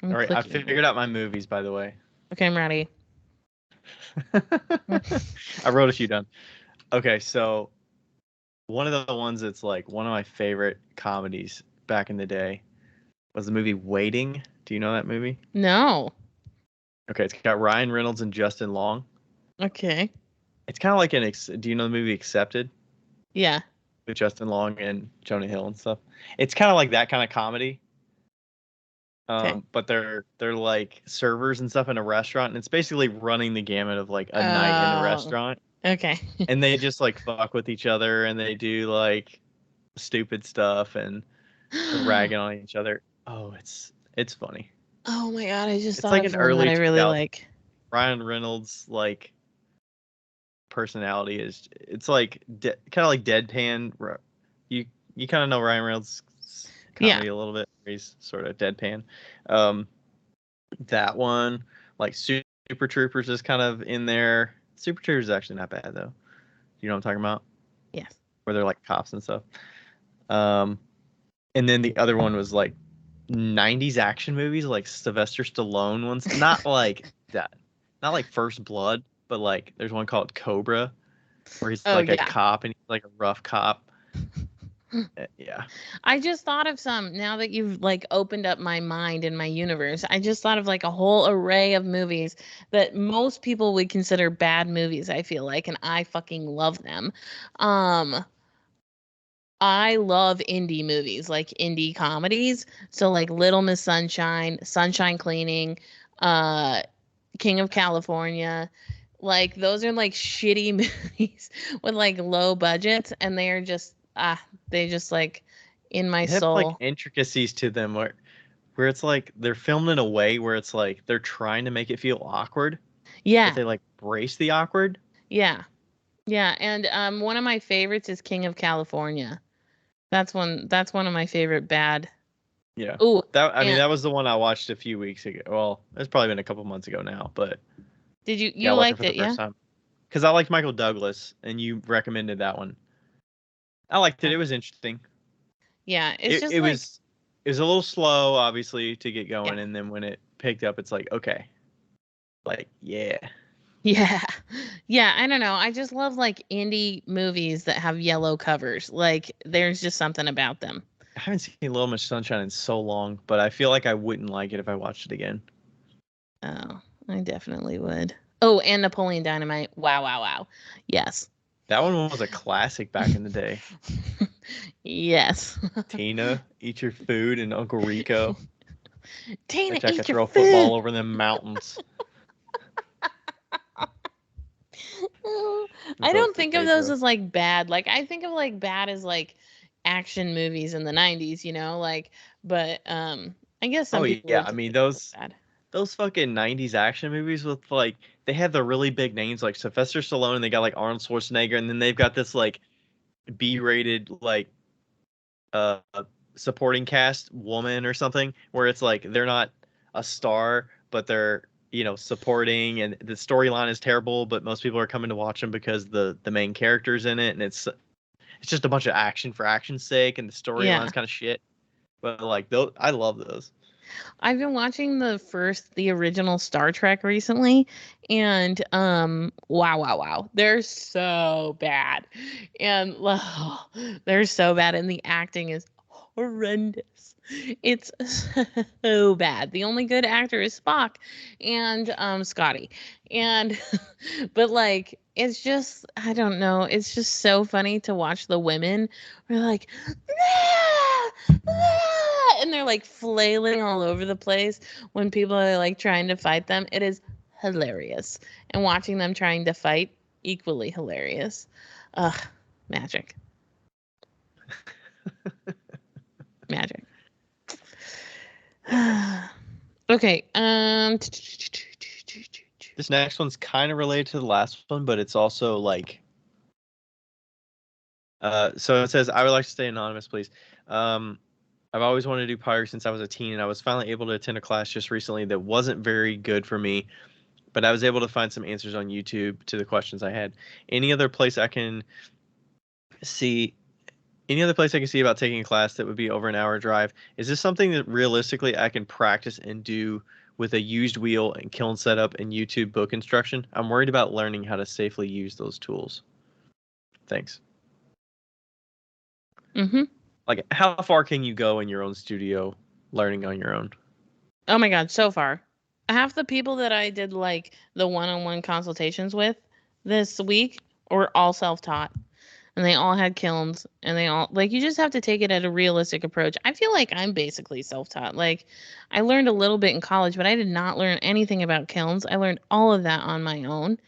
I'm All right. I clicking here. figured out my movies, by the way. Okay, I'm ready. I wrote a few down. Okay, so one of the ones that's like one of my favorite comedies back in the day was the movie Waiting. Do you know that movie? No. Okay, it's got Ryan Reynolds and Justin Long. Okay. It's kind of like do you know the movie Accepted Yeah. with Justin Long and Jonah Hill and stuff? It's kind of like that kind of comedy. Okay. But they're like servers and stuff in a restaurant, and it's basically running the gamut of like a night in a Oh. restaurant, Okay. and they just like fuck with each other, and they do like stupid stuff, and they're ragging on each other. Oh, it's funny. Oh my God, I just It's thought like of an one that early I really 2000 like. Ryan Reynolds like personality is it's like kind of like deadpan. You you kind of know Ryan Reynolds' Yeah. comedy a little bit. He's sort of deadpan. Um, that one like Super Troopers is kind of in there. Super Troopers is actually not bad though. You know what I'm talking about? Yes. Where they're like cops and stuff. Um, and then the other one was like 90s action movies, like Sylvester Stallone ones. Not like that. Not like First Blood, but like there's one called Cobra where he's Oh like a yeah. cop and he's like a rough cop. Yeah. I just thought of some now that you've like opened up my mind and my universe. I just thought of like a whole array of movies that most people would consider bad movies, I feel like, and I fucking love them. Um I love indie movies, like indie comedies. So like Little Miss Sunshine, Sunshine Cleaning, uh King of California. Like those are like shitty movies with like low budgets, and they are just they just like in my They have like soul. intricacies to them where it's like they're filmed in a way where it's like they're trying to make it feel awkward, but Yeah. they like brace the awkward. Yeah. Yeah, and one of my favorites is King of California. That's one of my favorite bad. Yeah. Ooh, That I mean and that was the one I watched a few weeks ago. Well, it's probably been a couple months ago now, but did you yeah, you I watched it liked for the it, first yeah? time because I liked Michael Douglas and you recommended that one. I liked it. Yeah. It was interesting. Yeah, it's It just it like was it was a little slow, obviously, to get yeah. going, and then when it picked up, it's like okay, like yeah. Yeah. Yeah, I don't know. I just love like indie movies that have yellow covers. Like there's just something about them. I haven't seen Little Miss Sunshine in so long, but I feel like I wouldn't like it if I watched it again. Oh, I definitely would. Oh, and Napoleon Dynamite. Wow, wow, wow. Yes. That one was a classic back in the day. Yes. Tina, eat your food, and Uncle Rico. Tina, Bet you I could eat your throw a food. football over them mountains. Oh, I Until don't it think of pays those though. as like bad. Like I think of like bad as like action movies in the 90s, like but I guess Oh some people yeah, would I mean consider those bad. those fucking 90s action movies with like they have the really big names like Sylvester Stallone, and they got like Arnold Schwarzenegger, and then they've got this like B-rated like uh supporting cast woman or something, where it's like they're not a star, but they're supporting, and the storyline is terrible, but most people are coming to watch them because the main character's in it, and it's just a bunch of action for action's sake, and the storyline's Yeah. kind of shit. But like those, I love those. I've been watching the original Star Trek recently, and wow. They're so bad. And they're so bad, and the acting is horrendous. It's so bad. The only good actor is Spock and Scotty. And but like it's just I don't know, it's just so funny to watch the women. We're like, "Ah! Ah!" and they're like flailing all over the place when people are like trying to fight them. It is hilarious. And watching them trying to fight, equally hilarious. Ugh, magic. Magic. Okay. This next one's kind of related to the last one, but it's also like so it says, I would like to stay anonymous, please. I've always wanted to do pottery since I was a teen, and I was finally able to attend a class just recently that wasn't very good for me, but I was able to find some answers on YouTube to the questions I had. Any other place I can see Any other place I can see about taking a class that would be over an hour drive? Is this something that realistically I can practice and do with a used wheel and kiln setup and YouTube book instruction? I'm worried about learning how to safely use those tools. Thanks. Mm-hmm. Like, how far can you go in your own studio learning on your own? Oh my God, so far. Half the people that I did like the one-on-one consultations with this week were all self-taught. And they all had kilns, and they all like you just have to take it at a realistic approach. I feel like I'm basically self-taught. Like I learned a little bit in college, but I did not learn anything about kilns. I learned all of that on my own.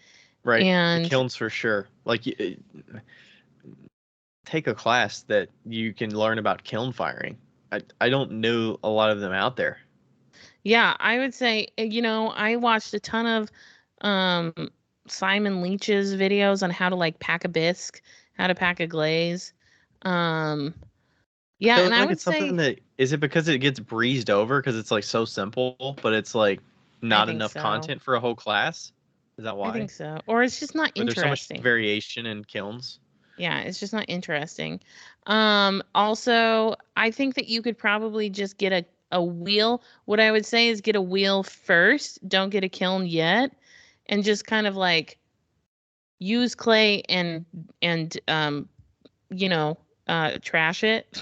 Right. The And kilns for sure. Like, take a class that you can learn about kiln firing. I don't know a lot of them out there. yeah, I would say, I watched a ton of um Simon Leach's videos on how to like pack a bisque, how to pack a glaze. Um I yeah, feel and I like would it's something say that is it because it gets breezed over because it's like so simple, but it's like I not think enough so. content for a whole class. Is that I why? think so. Or it's just not Or there's so much interesting. variation in kilns? Yeah, it's just not interesting. Also, I think that you could probably just get a wheel. What I would say is get a wheel first. Don't get a kiln yet, and just kind of like use clay and you know, trash it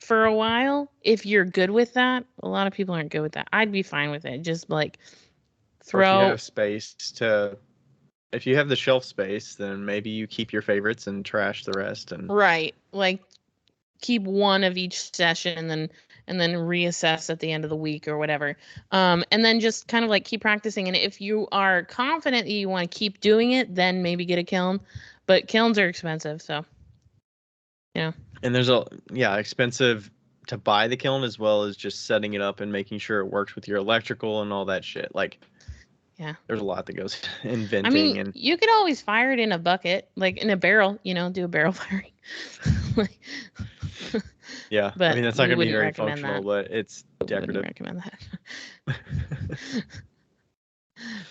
for a while. If you're good with that, a lot of people aren't good with that. I'd be fine with it. Just like Or if you throw have space to, if you have the shelf space, then maybe you keep your favorites and trash the rest. And right, like keep one of each session and then reassess at the end of the week or whatever. And then just kind of like keep practicing. And if you are confident that you want to keep doing it, then maybe get a kiln. But kilns are expensive, so yeah. and there's a expensive to buy the kiln as well as just setting it up and making sure it works with your electrical and all that shit. Like Yeah. there's a lot that goes I inventing mean, and you could always fire it in a bucket, like in a barrel, do a barrel firing. Like, yeah, I but mean that's not we going to be wouldn't very recommend functional, that. but it's Wouldn't decorative. recommend that.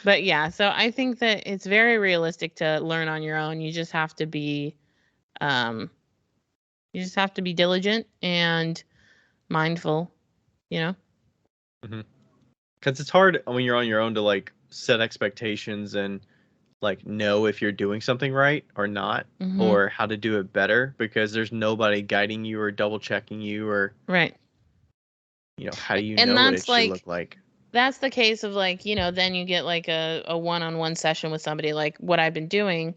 But yeah, so I think that it's very realistic to learn on your own. Um you just have to be diligent and mindful, you know? Mhm. Because it's hard when you're on your own to like set expectations and like know if you're doing something right or not, Mhm. or how to do it better because there's nobody guiding you or double checking you, or Right. how do you And know what it that's should look like like? that's the case of like, then you get like a one-on-one session with somebody like what I've been doing.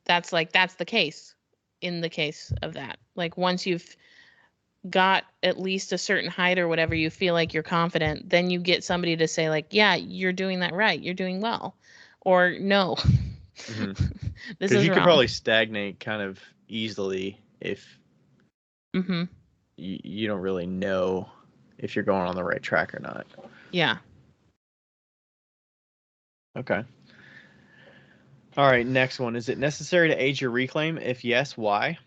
That's the case in the case of that. Like once you've got at least a certain height or whatever, you feel like you're confident, then you get somebody to say like, "Yeah, you're doing that right. You're doing well." Or, "No, Because this is you could wrong." probably stagnate kind of easily if Mhm. you don't really know if you're going on the right track or not. Yeah. Okay. All right, next one. Is it necessary to age your reclaim? If yes, why?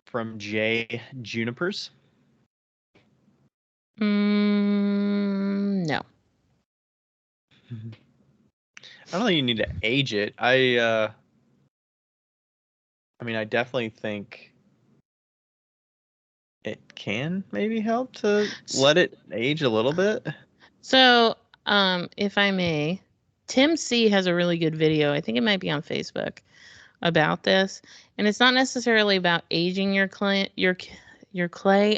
From J Junipers. No. I don't think you need to age it. I mean, I definitely think it can maybe help to let it age a little bit. So, if I may, Tim C has a really good video. I think it might be on Facebook about this, and it's not necessarily about aging your clay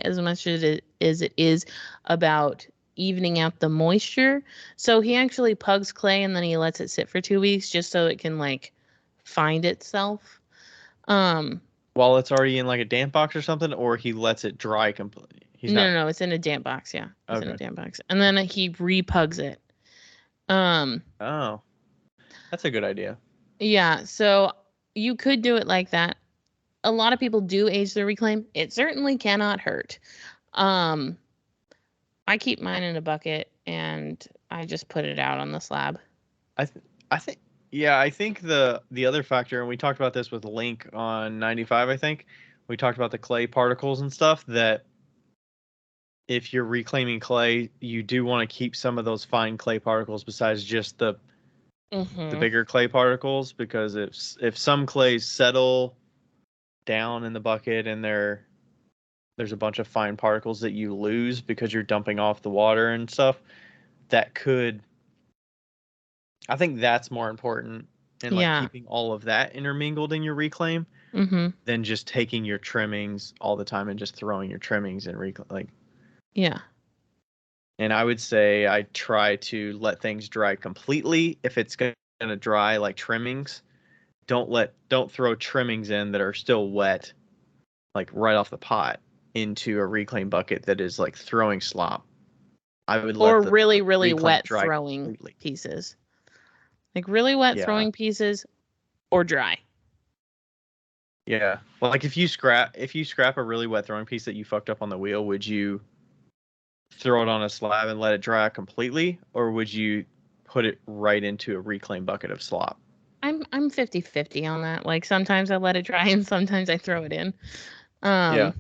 as much as it is about evening out the moisture. So he actually pugs clay and then he lets it sit for 2 weeks just so it can like find itself. While it's already in like a damp box or something, or he lets it dry completely. No, it's in a damp box. Yeah, it's in a damp box, and then he repugs it. Oh, that's a good idea. Yeah, so you could do it like that. A lot of people do age their reclaim. It certainly cannot hurt. I keep mine in a bucket and I just put it out on the slab. I think yeah, I think the other factor, and we talked about this with Link on 95, I think. We talked about the clay particles and stuff, that if you're reclaiming clay, you do want to keep some of those fine clay particles besides just the bigger clay particles, because if some clays settle down in the bucket and there's a bunch of fine particles that you lose because you're dumping off the water and stuff, that could, I think that's more important in like keeping all of that intermingled in your reclaim than just taking your trimmings all the time and just throwing your trimmings in reclaim. Like, yeah. And I would say I try to let things dry completely. If it's going to dry like trimmings, don't throw trimmings in that are still wet, like right off the pot, into a reclaim bucket that is like throwing slop. I would let the really, really wet dry throwing completely. pieces. Like really wet throwing pieces or dry. Yeah. Well, like if you scrap a really wet throwing piece that you fucked up on the wheel, would you throw it on a slab and let it dry completely, or would you put it right into a reclaim bucket of slop? I'm 50-50 on that. Like sometimes I let it dry and sometimes I throw it in. Yeah.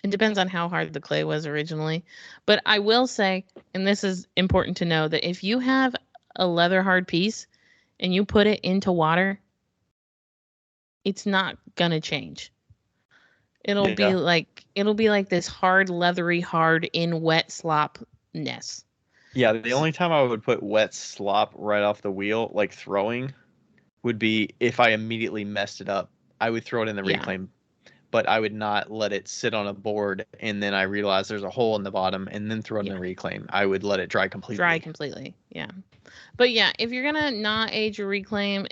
It depends on how hard the clay was originally. But I will say, and this is important to know, that if you have a leather hard piece and you put it into water, it's not gonna change. It'll be like this hard, leathery, hard in wet slopness. Yeah, the only time I would put wet slop right off the wheel, like throwing, would be if I immediately messed it up. I would throw it in the reclaim, but I would not let it sit on a board and then I realize there's a hole in the bottom and then throw it in the reclaim. I would let it dry completely. Yeah. But yeah, if you're gonna not age your reclaim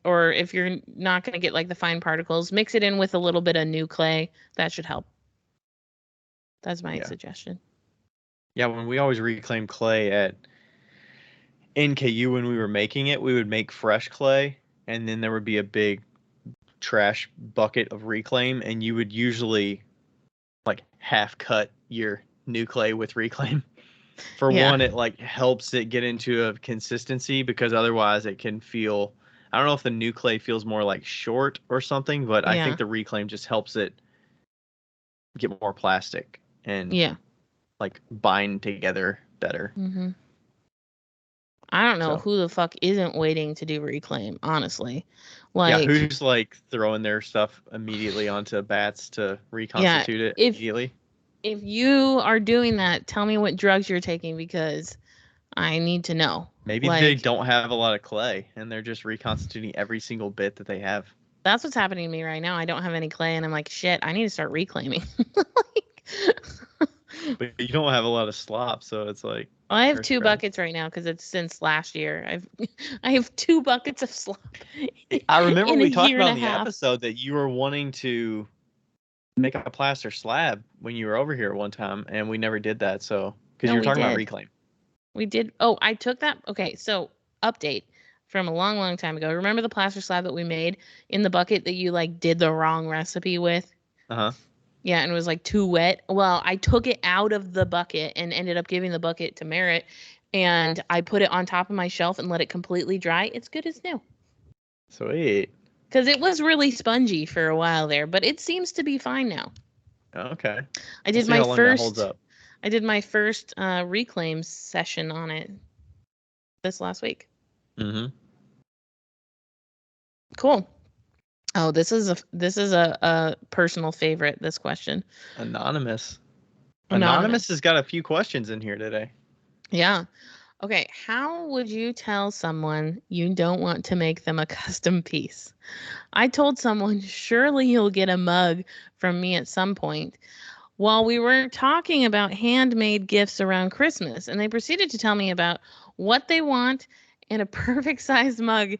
or if you're not gonna get like the fine particles, mix it in with a little bit of new clay. That should help. That's my suggestion. Yeah, when we always reclaim clay at NKU when we were making it, we would make fresh clay and then there would be a big trash bucket of reclaim, and you would usually like half cut your new clay with reclaim. For one, it like helps it get into a consistency, because otherwise it can feel, I don't know if the new clay feels more like short or something, but I think the reclaim just helps it get more plastic and like bind together better. I don't know who the fuck isn't waiting to do reclaim, honestly. Like, who's like throwing their stuff immediately onto bats to reconstitute it immediately? If you are doing that, tell me what drugs you're taking, because I need to know. Maybe they don't have a lot of clay and they're just reconstituting every single bit that they have. That's what's happening to me right now. I don't have any clay and I'm like, shit, I need to start reclaiming. But you don't have a lot of slop, so it's like, I have 2 buckets right now because it's since last year. I have 2 buckets of slop. I remember we talked about in the episode that you were wanting to make a plaster slab when you were over here one time, and we never did that. So because you were talking about reclaim. We did. Oh, I took that. Okay, so update from a long, long time ago. Remember the plaster slab that we made in the bucket that you like did the wrong recipe with? Yeah, and it was like too wet. Well, I took it out of the bucket and ended up giving the bucket to Merritt, and I put it on top of my shelf and let it completely dry. It's good as new. Sweet. Because it was really spongy for a while there, but it seems to be fine now. Okay. I We'll did see my how long that holds up. I did my first reclaim session on it this last week. Mm-hmm. Cool. Oh, this is a personal favorite, this question. Anonymous. Anonymous has got a few questions in here today. Yeah. Okay, how would you tell someone you don't want to make them a custom piece? I told someone, surely you'll get a mug from me at some point, while we were talking about handmade gifts around Christmas, and they proceeded to tell me about what they want in a perfect sized mug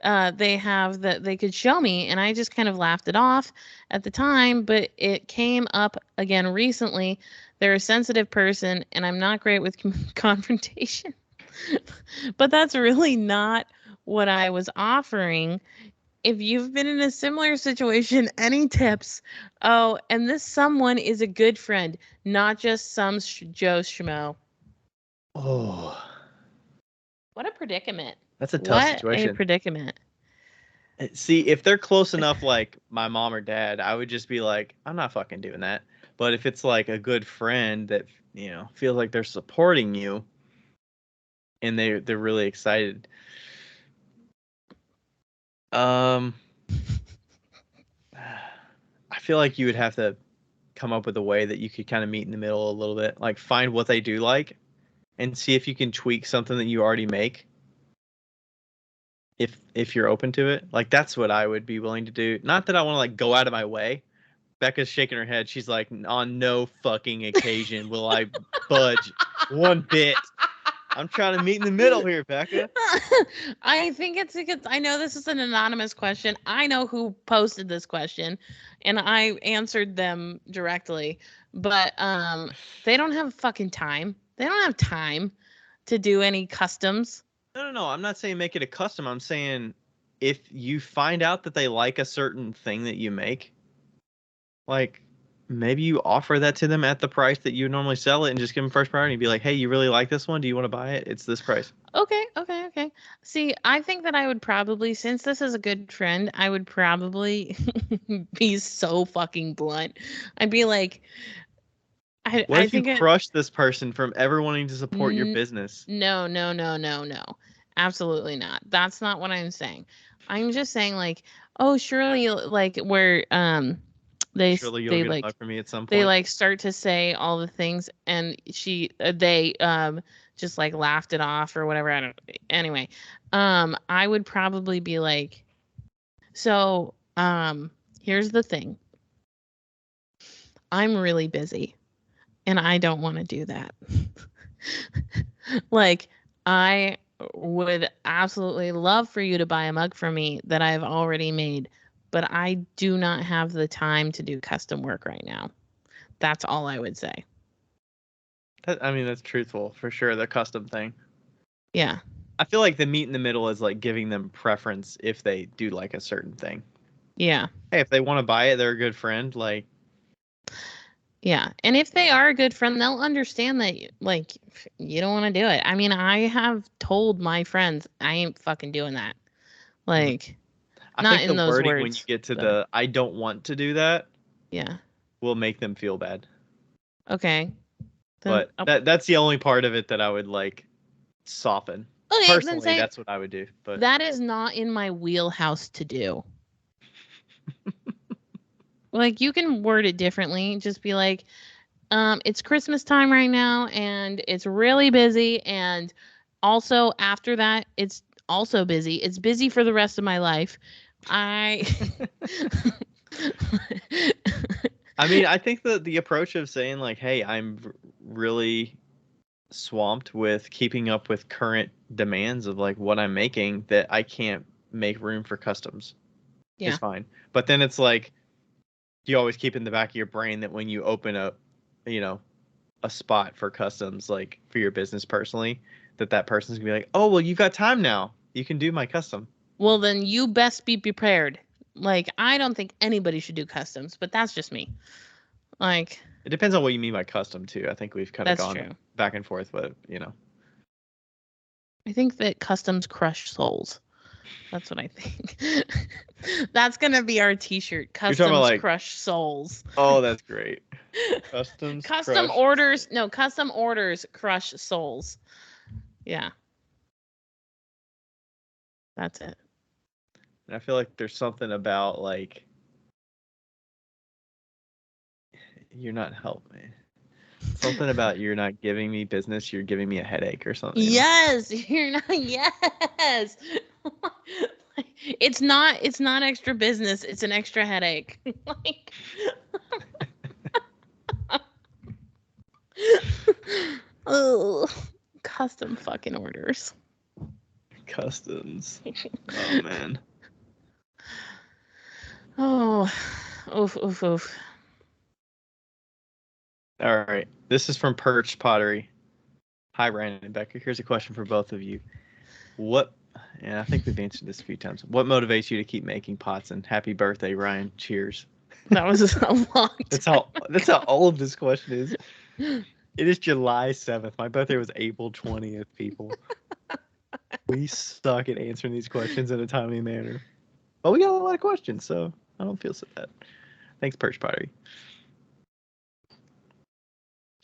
they have that they could show me, and I just kind of laughed it off at the time, but it came up again recently. They're a sensitive person, and I'm not great with confrontation. But that's really not what I was offering. If you've been in a similar situation, any tips? Oh, and this someone is a good friend, not just some Joe Schmo. Oh, What a predicament. that's a tough What a situation. predicament. See, if they're close enough, like my mom or dad, I would just be like, I'm not fucking doing that. But if it's like a good friend that, feels like they're supporting you and they're really excited. I feel like you would have to come up with a way that you could kind of meet in the middle a little bit. Like find what they do like and see if you can tweak something that you already make. If you're open to it. Like that's what I would be willing to do. Not that I want to like go out of my way. Becca's shaking her head. She's like, on no fucking occasion will I budge one bit. I'm trying to meet in the middle here, Becca. I think it's because I know this is an anonymous question. I know who posted this question, and I answered them directly. But they don't have fucking time. They don't have time to do any customs. No. I'm not saying make it a custom. I'm saying if you find out that they like a certain thing that you make, like maybe you offer that to them at the price that you normally sell it and just give them first priority and be like, hey, you really like this one? Do you want to buy it? It's this price. Okay. See, I think that I would probably, since this is a good friend, I would probably be so fucking blunt. I'd be like, What if you crush this person from ever wanting to support your business? No. Absolutely not. That's not what I'm saying. I'm just saying like, oh, surely like where Surely you'll get a mug from me at some point. They like start to say all the things, and they just like laughed it off or whatever. I don't. Anyway, I would probably be like, so here's the thing. I'm really busy, and I don't want to do that. Like, I would absolutely love for you to buy a mug from me that I've already made, but I do not have the time to do custom work right now. That's all I would say. That's truthful for sure. The custom thing. Yeah. I feel like the meet in the middle is like giving them preference if they do like a certain thing. Yeah. Hey, if they want to buy it, they're a good friend. Like, yeah. And if they are a good friend, they'll understand that, like, you don't want to do it. I mean, I have told my friends, I ain't fucking doing that. Like, I think the wording when you get to the I don't want to do that, yeah, will make them feel bad. Okay. Then, but that's the only part of it that I would like soften. Okay, personally, that's what I would do. But that is not in my wheelhouse to do. Like, you can word it differently. Just be like, it's Christmas time right now, and it's really busy, and also after that, it's also busy. It's busy for the rest of my life. I mean, I think that the approach of saying like, hey, I'm really swamped with keeping up with current demands of like what I'm making that I can't make room for customs is fine. But then it's like, you always keep in the back of your brain that when you open up, a spot for customs, like for your business personally, that person's gonna be like, oh, well, you got time now. You can do my custom. Well, then you best be prepared. Like, I don't think anybody should do customs, but that's just me. Like, it depends on what you mean by custom too. I think we've kind of gone back and forth, but I think that customs crush souls. That's what I think. That's gonna be our T-shirt. You're talking about Customs like, crush souls. oh, that's great. Customs Custom crush. orders. No, custom orders crush souls. Yeah. That's it. And I feel like there's something about like you're not helping me. Something about you're not giving me business, you're giving me a headache or something. Yes, you're not. Yes. It's not extra business. It's an extra headache. Like, oh, custom fucking orders. Customs. Oh man. Oh, oof, oof, oof. All right. This is from Perch Pottery. Hi, Ryan and Becca. Here's a question for both of you. And I think we've answered this a few times. What motivates you to keep making pots? And happy birthday, Ryan. Cheers. That was a long time. That's how old this question is. It is July 7th. My birthday was April 20th, people. We suck at answering these questions in a timely manner. But we got a lot of questions, so I don't feel so bad. Thanks, Perch Pottery.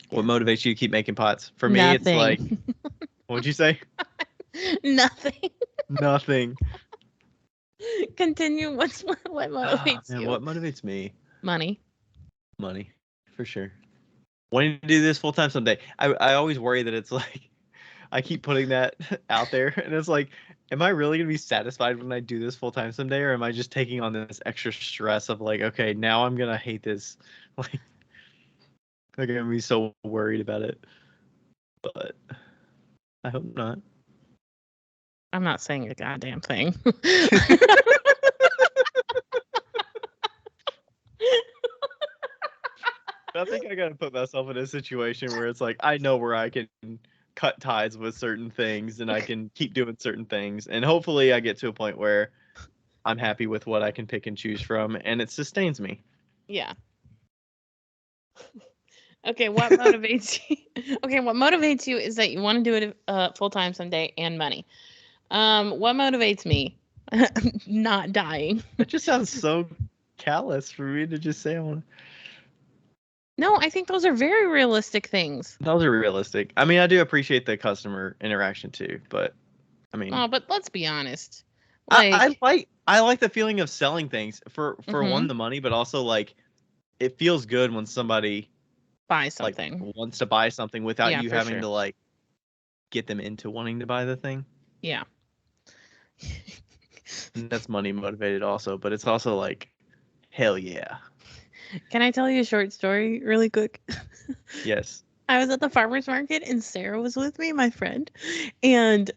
What motivates you to keep making pots? For me, Nothing. It's like, what'd you say? Nothing. Nothing. Continue. What motivates you? What motivates me? Money. Money, for sure. Wanting to do this full time someday. I always worry that it's like, I keep putting that out there, and it's like, am I really gonna be satisfied when I do this full time someday, or am I just taking on this extra stress of like, okay, now I'm gonna hate this, like I'm gonna be so worried about it. But I hope not. I'm not saying a goddamn thing. I think I gotta put myself in a situation where it's like I know where I can cut ties with certain things and I can keep doing certain things, and hopefully I get to a point where I'm happy with what I can pick and choose from, and it sustains me. Yeah. Okay, what motivates you? Okay, what motivates you is that you want to do it full time someday and money. What motivates me? Not dying. That just sounds so callous for me to just say I want. No, I think those are very realistic things. Those are realistic. I mean, I do appreciate the customer interaction too, but I mean, Oh, but let's be honest. Like, I like the feeling of selling things for Mhm. one, the money, but also like it feels good when somebody buy something. like wants to buy something without Yeah, you for having sure. to like get them into wanting to buy the thing. Yeah. And that's money motivated also, but it's also like hell yeah. Can I tell you a short story really quick? Yes. I was at the farmer's market and Sarah was with me, my friend. And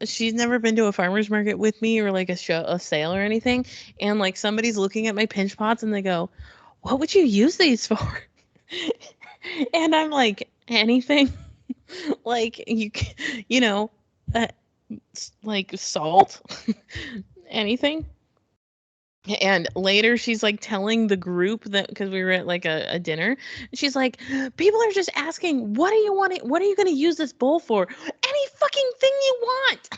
she's never been to a farmer's market with me or like a sale or anything. And like somebody's looking at my pinch pots and they go, "What would you use these for?" And I'm like, "Anything." Like you know, uh, like salt, anything. And later she's like telling the group that because we were at like a dinner, she's like, people are just asking, what are you going to use this bowl for? Any fucking thing you want.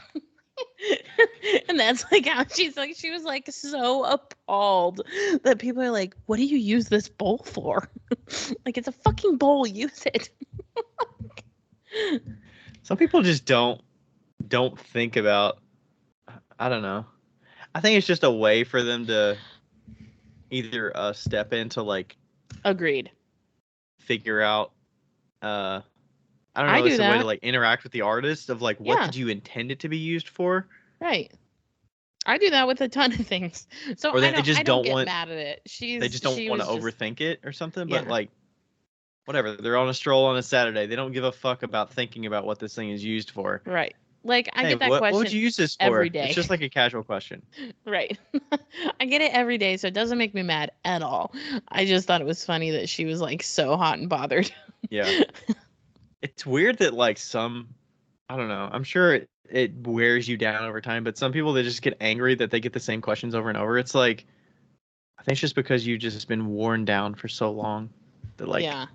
And that's like how she was like so appalled that people are like, what do you use this bowl for? Like, it's a fucking bowl, use it. Some people just don't think about, I don't know. I think it's just a way for them to either step into like Agreed. figure out I don't I know, do it's a way to that. like interact with the artist of like what Yeah. did you intend it to be used for? Right. I do that with a ton of things. So Or I they just don't don't get want mad at it. they just don't She want to was just overthink it or something, Yeah. but like whatever. They're on a stroll on a Saturday. They don't give a fuck about thinking about what this thing is used for. Right. Like I Hey, get that what question would you use this for? every day. It's just like a casual question. Right. I get it every day, so it doesn't make me mad at all. I just thought it was funny that she was like so hot and bothered. Yeah. It's weird that like I don't know. I'm sure it wears you down over time, but some people they just get angry that they get the same questions over and over. It's like I think it's just because you've just been worn down for so long that like Yeah.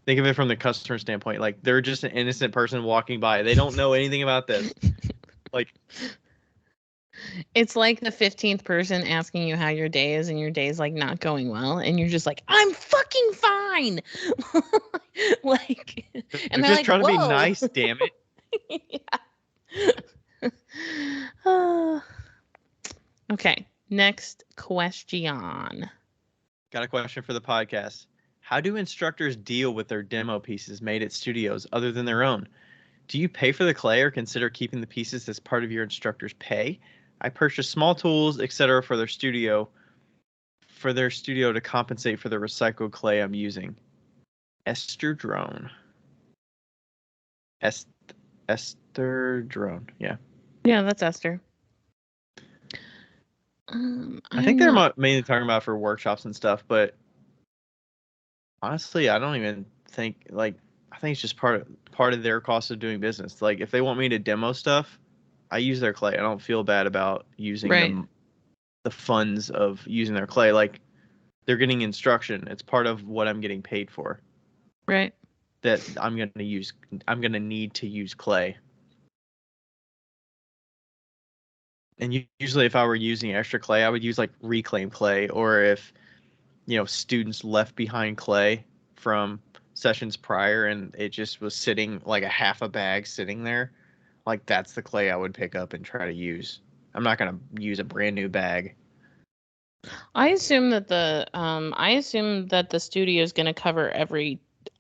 think of it from the customer standpoint. Like they're just an innocent person walking by. They don't know anything about this. Like It's like the 15th person asking you how your day is and your day's like not going well and you're just like, I'm fucking fine. Like, and They're they're just like, trying to be whoa. nice, damn it. Yeah. Okay, next question. Got a question for the podcast. How do instructors deal with their demo pieces made at studios other than their own? Do you pay for the clay or consider keeping the pieces as part of your instructor's pay? I purchase small tools, etc. For their studio to compensate for the recycled clay I'm using. Esther Drone. Esther Drone. Yeah. Yeah, that's Esther. I think I'm they're not. mainly talking about for workshops and stuff, but honestly, I don't even think like I think it's just part of their cost of doing business. Like if they want me to demo stuff, I use their clay. I don't feel bad about using Right. the funds of using their clay. Like they're getting instruction. It's part of what I'm getting paid for. Right. That I'm gonna need to use clay. And usually if I were using extra clay, I would use like reclaimed clay, or if students left behind clay from sessions prior and it just was sitting like a half a bag sitting there, like that's the clay I would pick up and try to use. I'm not gonna use a brand new bag. I assume that the studio is going to cover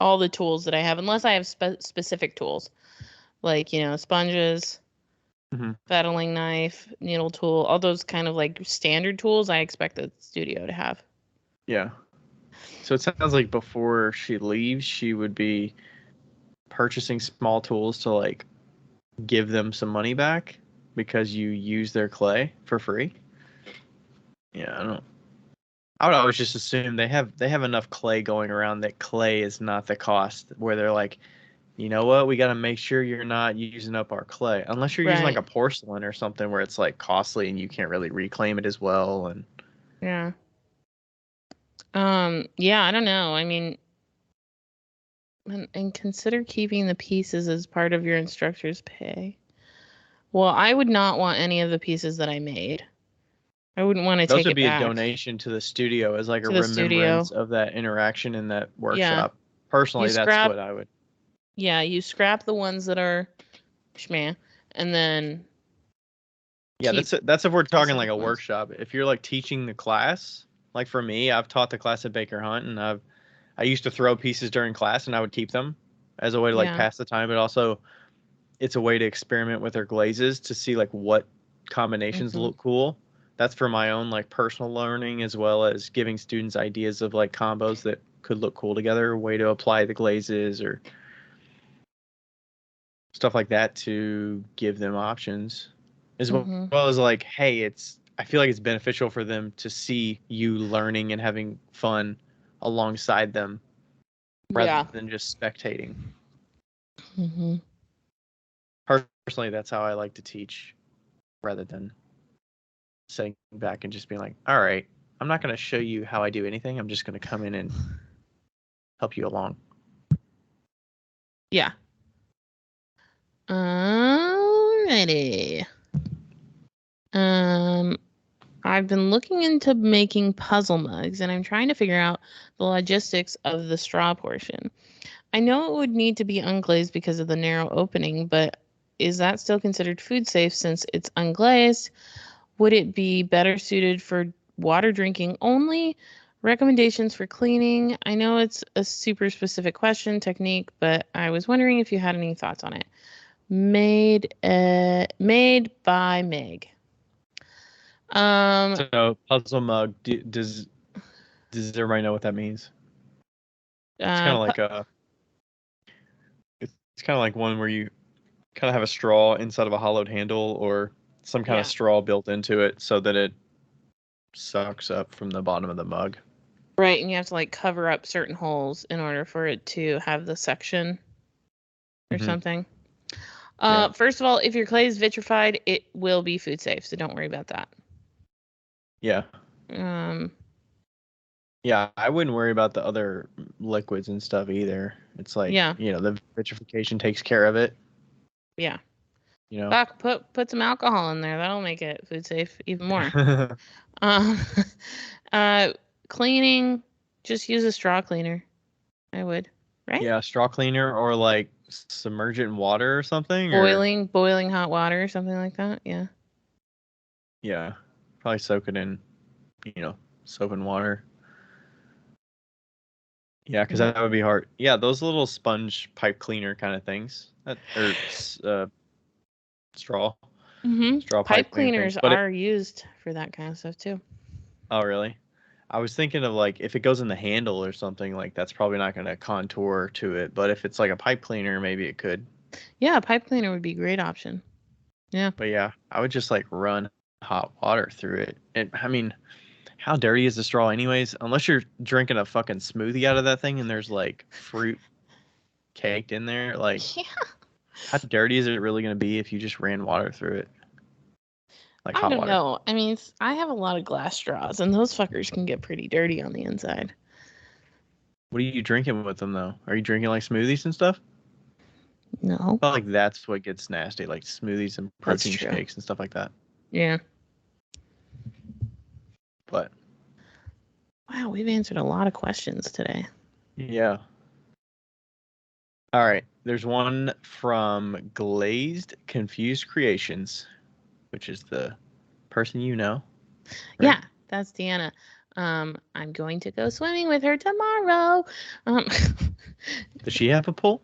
all the tools that I have, unless I have specific tools like sponges, Mm-hmm. fettling knife, needle tool, all those kind of like standard tools. I expect the studio to have. Yeah. So it sounds like before she leaves, she would be purchasing small tools to like give them some money back because you use their clay for free. Yeah, I would always just assume they have enough clay going around that clay is not the cost where they're like, you know what, we got to make sure you're not using up our clay unless you're using like Right. a porcelain or something where it's like costly and you can't really reclaim it as well. And Yeah. Yeah, I don't know. I mean, and consider keeping the pieces as part of your instructor's pay. Well, I would not want any of the pieces that I made. I wouldn't want to those take would it be a back donation to the studio as like a to the remembrance studio. of that interaction in that Yeah. workshop. You Personally, that's scrap, what I would. yeah, you scrap the ones that are schmeh, and then Yeah, keep that's if we're talking like specific a ones. workshop. If you're like teaching the class, like for me, I've taught the class at Baker Hunt, and I used to throw pieces during class, and I would keep them as a way to like Yeah. pass the time, but also it's a way to experiment with their glazes to see like what combinations Mm-hmm. look cool. That's for my own like personal learning as well as giving students ideas of like combos that could look cool together, a way to apply the glazes or stuff like that to give them options. As Mm-hmm. well as like, hey, I feel like it's beneficial for them to see you learning and having fun alongside them rather Yeah. than just spectating. Mm-hmm. Personally, that's how I like to teach rather than sitting back and just being like, all right, I'm not going to show you how I do anything. I'm just going to come in and help you along. Yeah. Alrighty. Um, I've been looking into making puzzle mugs, and I'm trying to figure out the logistics of the straw portion. I know it would need to be unglazed because of the narrow opening, but is that still considered food safe since it's unglazed? Would it be better suited for water drinking only? Recommendations for cleaning? I know it's a super specific question technique, but I was wondering if you had any thoughts on it. Made by Meg. Um, So puzzle mug, does everybody know what that means? It's kind uh, of like it's kind of like one where you kind of have a straw inside of a hollowed handle or some kind of yeah, straw built into it so that it sucks up from the bottom of the mug. right. And you have to like cover up certain holes in order for it to have the suction or Hmm. something. Yeah. First of all, if your clay is vitrified, it will be food safe, so don't worry about that. Yeah. Um, Yeah, I wouldn't worry about the other liquids and stuff either. It's like, yeah, the vitrification takes care of it. yeah. You know. Fuck, put some alcohol in there. That'll make it food safe even more. Uh, cleaning, just use a straw cleaner. I would, right? Yeah, straw cleaner or like submerge it in water or something, or Boiling hot water, something like that. Yeah. yeah, probably soak it in, soap and water. Yeah, because Yep. that would be hard. Yeah, those little sponge pipe cleaner kind of things, straw straw Pipe pipe cleaner things. cleaners But are used for that kind of stuff too. oh really? I was thinking of like if it goes in the handle or something, like that's probably not going to contour to it. But if it's like a pipe cleaner, maybe it could. Yeah, a pipe cleaner would be a great option. Yeah. But yeah, I would just like run hot water through it. And I mean, how dirty is the straw anyways? Unless you're drinking a fucking smoothie out of that thing and there's like fruit caked in there, like Yeah. how dirty is it really going to be if you just ran water through it? Like I hot don't water. know. I mean, I have a lot of glass straws, and those fuckers can get pretty dirty on the inside. What are you drinking with them though? Are you drinking like smoothies and stuff? No, I feel like that's what gets nasty, like smoothies and that's protein true. shakes and stuff like that. Yeah. But Wow, we've answered a lot of questions today. yeah. All right. There's one from Glazed Confused Creations, which is the person you know. Right? Yeah, that's Deanna. I'm going to go swimming with her tomorrow. Um, Does she have a pool?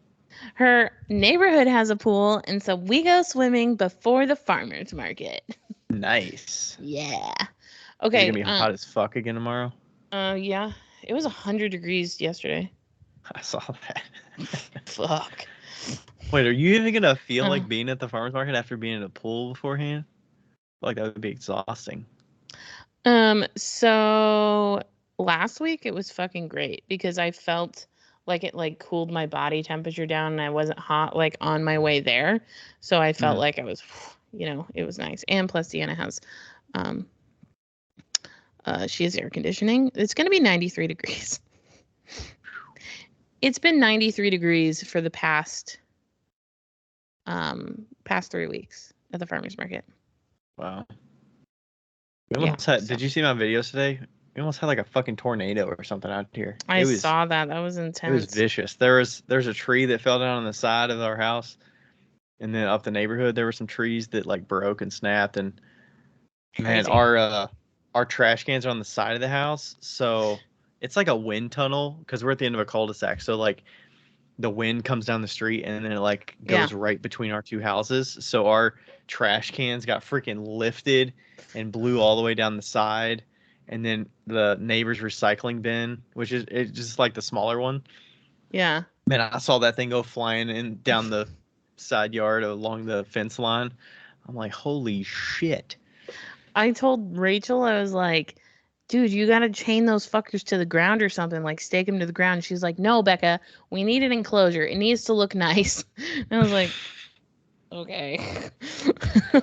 her neighborhood has a pool, and so we go swimming before the farmers market. Nice. Yeah. Is it Okay. gonna be hot as fuck again tomorrow? Yeah. It was 100 degrees yesterday. I saw that. Fuck. Wait, are you even gonna feel Uh, like being at the farmers market after being in a pool beforehand? Like that would be exhausting. So last week it was fucking great because I felt like it like cooled my body temperature down and I wasn't hot like on my way there. So I felt like I was, it was nice. And plus Deanna has, um, she has air conditioning. It's going to be 93 degrees. It's been 93 degrees for the past 3 weeks at the farmers market. Wow. We Yeah. almost had. So Did you see my video today? We almost had like a fucking tornado or something out here. I saw that. That was It was intense. vicious. There's a tree that fell down on the side of our house, and then up the neighborhood there were some trees that like broke and snapped. And man, Crazy. our trash cans are on the side of the house, so it's like a wind tunnel because we're at the end of a cul-de-sac. So like the wind comes down the street and then it like Yeah. goes right between our two houses. So our trash cans got freaking lifted and blew all the way down the side. And then the neighbor's recycling bin, which is it's just like the smaller one. Yeah. Man, I saw that thing go flying in down the side yard along the fence line. I'm like, holy shit. I told Rachel, I was like, dude, you got to chain those fuckers to the ground or something, like stake them to the ground. She's like, no, Becca, we need an enclosure. It needs to look nice. And I was like, okay.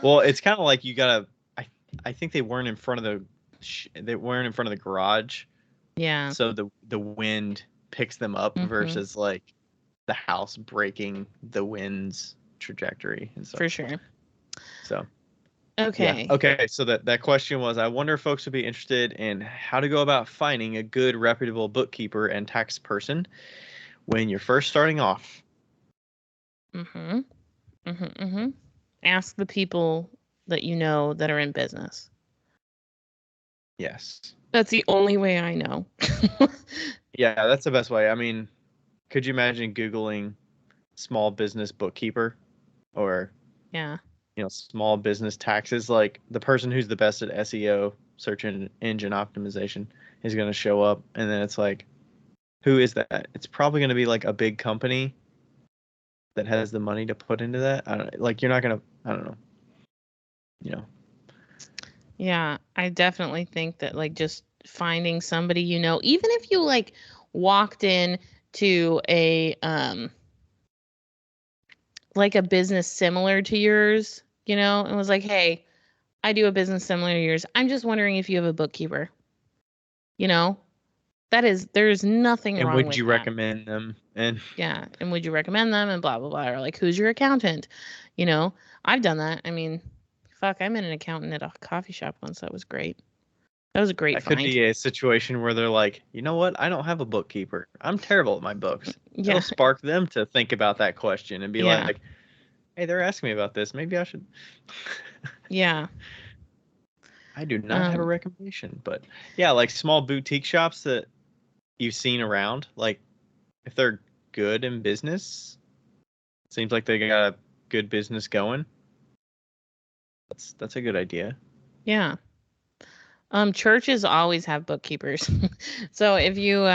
Well, it's kind of like you gotta. I think they weren't in front of the garage, Yeah. so the wind picks them up versus like the house breaking the wind's trajectory and stuff. For sure. So Okay. yeah. Okay. So that question was, I wonder if folks would be interested in how to go about finding a good, reputable bookkeeper and tax person when you're first starting off. Ask the people that you know that are in business. Yes. That's the only way I know. Yeah, that's the best way. I mean, could you imagine Googling small business bookkeeper or Yeah. small business taxes? Like the person who's the best at SEO, search engine optimization, is going to show up, and then it's like, who is that? It's probably going to be like a big company that has the money to put into that. You're not going to. I don't know. Yeah, I definitely think that like just finding somebody even if you like walked in to a like a business similar to yours, and was like, "Hey, I do a business similar to yours. I'm just wondering if you have a bookkeeper." There's nothing And wrong would with you that. recommend them? And Yeah, and would you recommend them and blah blah blah, or like who's your accountant? I've done that. I mean, fuck, I met an accountant at a coffee shop once. That was great. That was a great That could find. be a situation where they're like, you know what? I don't have a bookkeeper. I'm terrible at my books. Yeah, It'll spark them to think about that question and be yeah, like, hey, they're asking me about this. Maybe I should. yeah. I do not have a recommendation, but yeah, like small boutique shops that you've seen around, like if they're good in business, seems like they got a good business going. That's a good idea. Yeah. Churches always have bookkeepers. So if you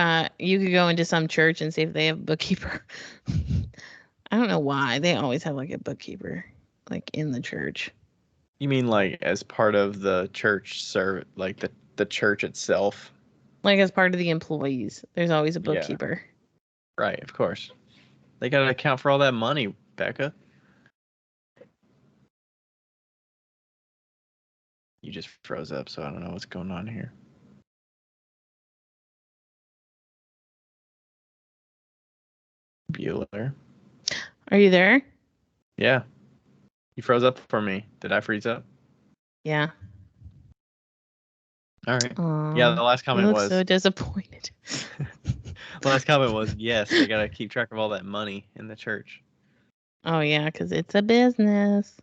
could go into some church and see if they have a bookkeeper. I don't know why. They always have like a bookkeeper like in the church. You mean like as part of the church like the church itself? Like as part of the employees, there's always a Yeah, bookkeeper. right, of course. They got to account for all that money, Becca. You just froze up, so I don't know what's going on here. Bueller. Are you there? Yeah. You froze up for me. Did I freeze up? Yeah. All right. Yeah, the last You comment look was so disappointed. the last comment was yes, they got to keep track of all that money in the church. Oh yeah, because it's a business.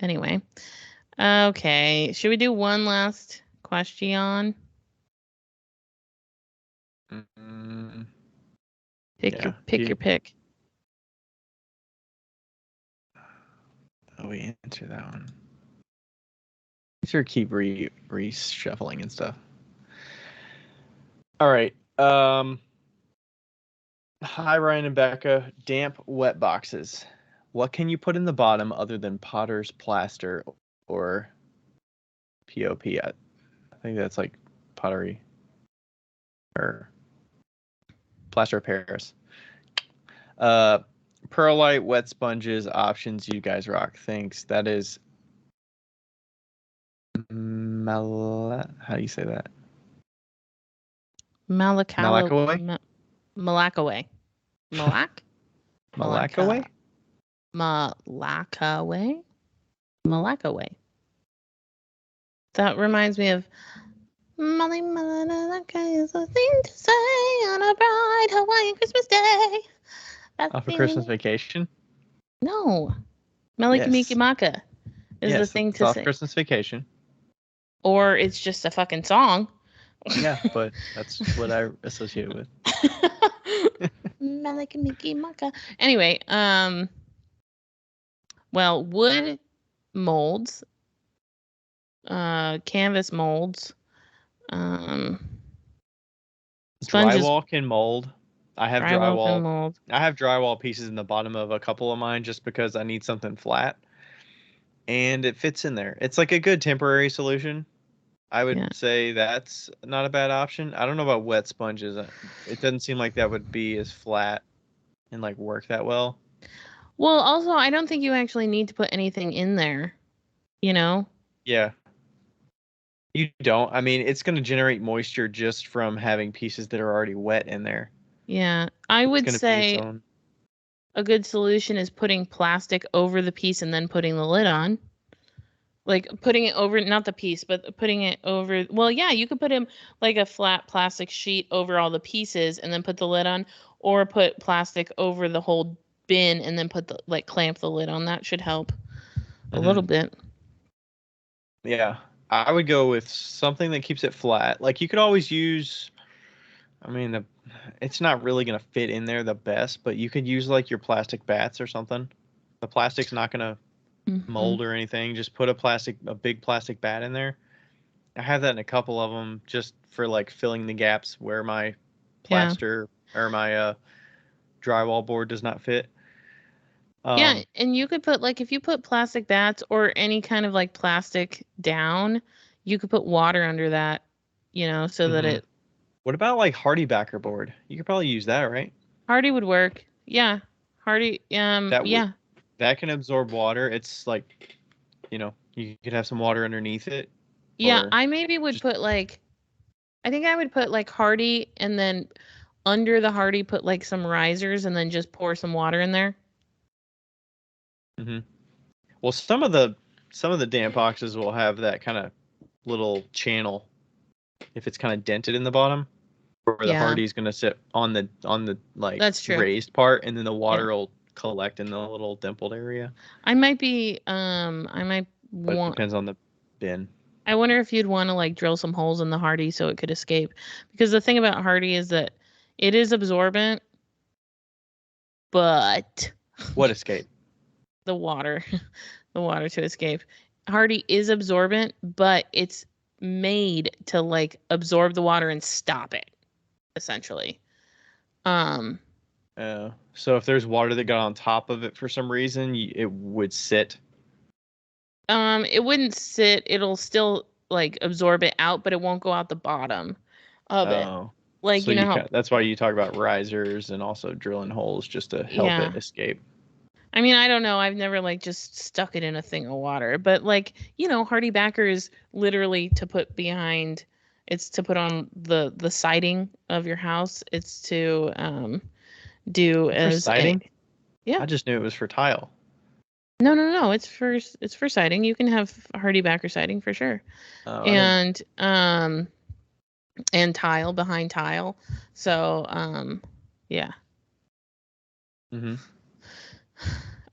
Anyway. Okay. Should we do one last question? Pick your pick. Oh, we answer that one. Sure, keep reshuffling and stuff. All right. Hi, Ryan and Becca. Damp, wet boxes. What can you put in the bottom other than Potter's plaster or POP? I think that's like pottery or plaster of Paris. Perlite, wet sponges, options. You guys rock. Thanks. That is how do you say that? Malakaway. Malakaway? Malak? Malakaway? Malakaway. That reminds me of Malaka is a thing to say on a bright Hawaiian Christmas day. Off a Christmas Vacation? No. Malikamikimaka is the thing to off say. Christmas Vacation. Or it's just a fucking song. Yeah, but that's what I associate it with. Malikamikimaka. Anyway, well, wood molds, canvas molds, sponges. Drywall can mold. I have Drywall can mold. I have drywall pieces in the bottom of a couple of mine just because I need something flat. And it fits in there. It's like a good temporary solution. I would say that's not a bad option. I don't know about wet sponges. It doesn't seem like that would be as flat and like work that well. Well, also, I don't think you actually need to put anything in there, you know? Yeah. You don't. I mean, it's going to generate moisture just from having pieces that are already wet in there. Yeah. I would say a good solution is putting plastic over the piece and then putting the lid on. Like putting it over, not the piece, but putting it over. Well, yeah, you could put him like a flat plastic sheet over all the pieces and then put the lid on, or put plastic over the whole bin and then clamp the lid on. That should help a little bit. Yeah, I would go with something that keeps it flat. Like you could always use, I mean, it's not really going to fit in there the best, but you could use like your plastic bats or something. The plastic's not going to mold or anything. Just put a big plastic bat in there. I have that in a couple of them just for like filling the gaps where my plaster or my drywall board does not fit. Yeah, and you could put if you put plastic bats or any kind of like plastic down, you could put water under that, so that it. What about like Hardy backer board? You could probably use that, right? Hardy would work. Yeah, Hardy. That can absorb water. It's like, you could have some water underneath it. Yeah, I maybe would put I think I would put Hardy, and then under the Hardy put some risers and then just pour some water in there. Mm-hmm. Well, some of the damp boxes will have that kind of little channel if it's kind of dented in the bottom, where the Yeah, hardy's going to sit on the like that's true. raised part, and then the Yeah. water will collect in the little dimpled area. I might But it want. depends on the bin. I wonder if you'd want to like drill some holes in the hardy so it could escape. Because the thing about hardy is that it is absorbent, but What escape? the water, the water to escape. Hardy is absorbent, but it's made to like absorb the water and stop it, essentially. Um, So if there's water that got on top of it for some reason, it would sit. it wouldn't sit. It'll still like absorb it out, but it won't go out the bottom of it. Oh, Like so you know how, that's why you talk about risers and also drilling holes just to help yeah. it escape. I mean, I don't know. I've never like just stuck it in a thing of water, but like, hardy backer is literally to put behind, it's to put on the siding of your house. It's to do For as a, siding? yeah. I just knew it was for tile. No, no, no. It's for siding. You can have hardy backer siding for sure. Oh, I didn't. And tile behind tile. So, yeah. Mm-hmm.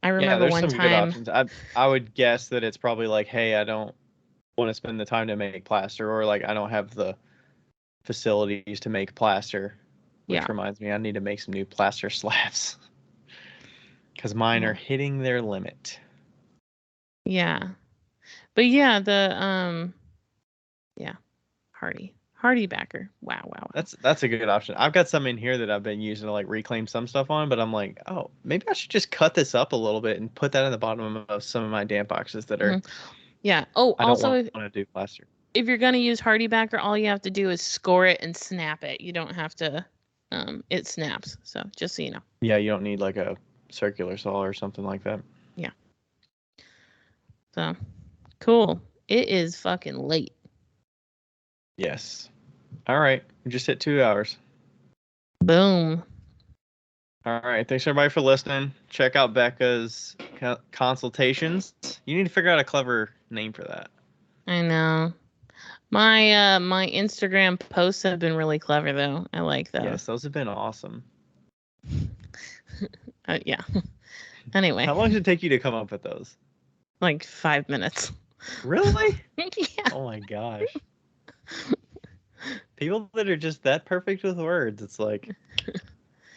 I Yeah, remember there's one some good time. options. I would guess that it's probably like, hey, I don't want to spend the time to make plaster, or like I don't have the facilities to make plaster. Yeah. Which reminds me, I need to make some new plaster slabs because mine Yeah. are hitting their limit. Yeah. But yeah, yeah, hardy backer. Wow, wow, wow. That's a good option. I've got some in here that I've been using to like reclaim some stuff on, but I'm like, oh, maybe I should just cut this up a little bit and put that in the bottom of some of my damp boxes that are Mhm. Yeah. Oh, I don't also, want if, to do plaster. if you're gonna use hardy backer, all you have to do is score it and snap it. You don't have to. It snaps. So just so you know. Yeah, you don't need like a circular saw or something like that. Yeah. So cool. It is fucking late. Yes. All right. We just hit 2 hours. Boom. All right. Thanks everybody for listening. Check out Becca's consultations. You need to figure out a clever name for that. I know. My Instagram posts have been really clever though. I like those. Yes, those have been awesome. Yeah. Anyway. How long did it take you to come up with those? Like 5 minutes. Really? Yeah. Oh my gosh. People that are just that perfect with words, it's like,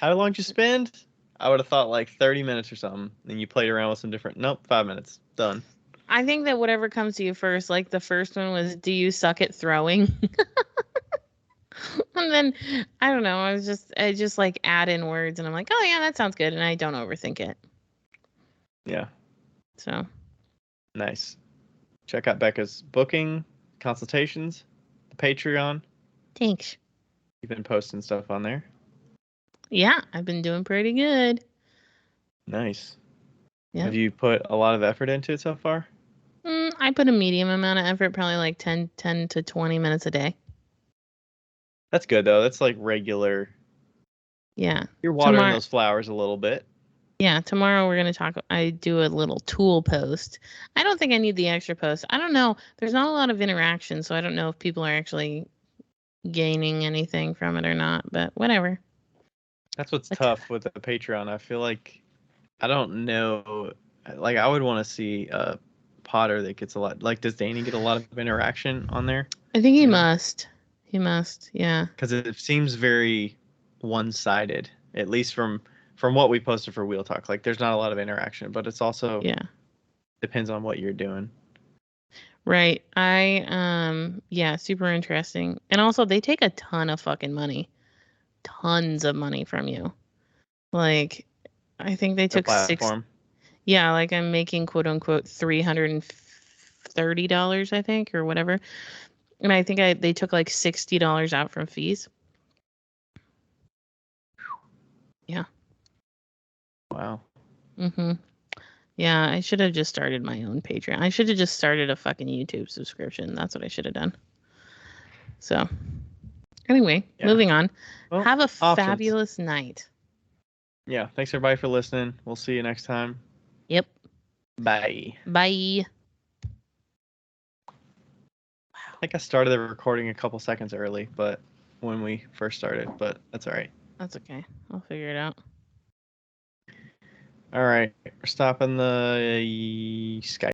how long did you spend? I would have thought like 30 minutes or something. And you played around with some different, nope, 5 minutes. Done. I think that whatever comes to you first, like the first one was, do you suck at throwing? And then I don't know, I just like add in words and I'm like, oh yeah, that sounds good. And I don't overthink it. Yeah. So Nice. Check out Becca's booking, consultations, the Patreon. thanks. You've been posting stuff on there. Yeah, I've been doing pretty good. Nice. Yeah. Have you put a lot of effort into it so far? I put a medium amount of effort, probably like 10 to 20 minutes a day. That's good though. That's like regular. Yeah. You're watering those flowers a little bit. Yeah, tomorrow we're going to talk. I do a little tool post. I don't think I need the extra post. I don't know. There's not a lot of interaction, so I don't know if people are actually gaining anything from it or not, but whatever. That's what's tough with the Patreon. I feel like I don't know. Like I would want to see a Potter that gets a lot. Like, does Danny get a lot of interaction on there? I think he must. He must. Yeah. Because it seems very one-sided, at least from what we posted for Wheel Talk. Like, there's not a lot of interaction, but it's also depends on what you're doing. Right. Yeah, super interesting. And also they take a ton of fucking money. Tons of money from you. Like, I think they took platform. Yeah, like I'm making quote unquote $330, I think, or whatever. And I think they took like $60 out from fees. Yeah. Wow. Mhm. Yeah, I should have just started my own Patreon. I should have just started a fucking YouTube subscription. That's what I should have done. So, anyway, moving on. Well, have a fabulous night. Yeah, thanks everybody for listening. We'll see you next time. Yep. Bye. Bye. I think I started the recording a couple seconds early, but when we first started, but that's all right. That's okay. I'll figure it out. All right, we're stopping the Skype.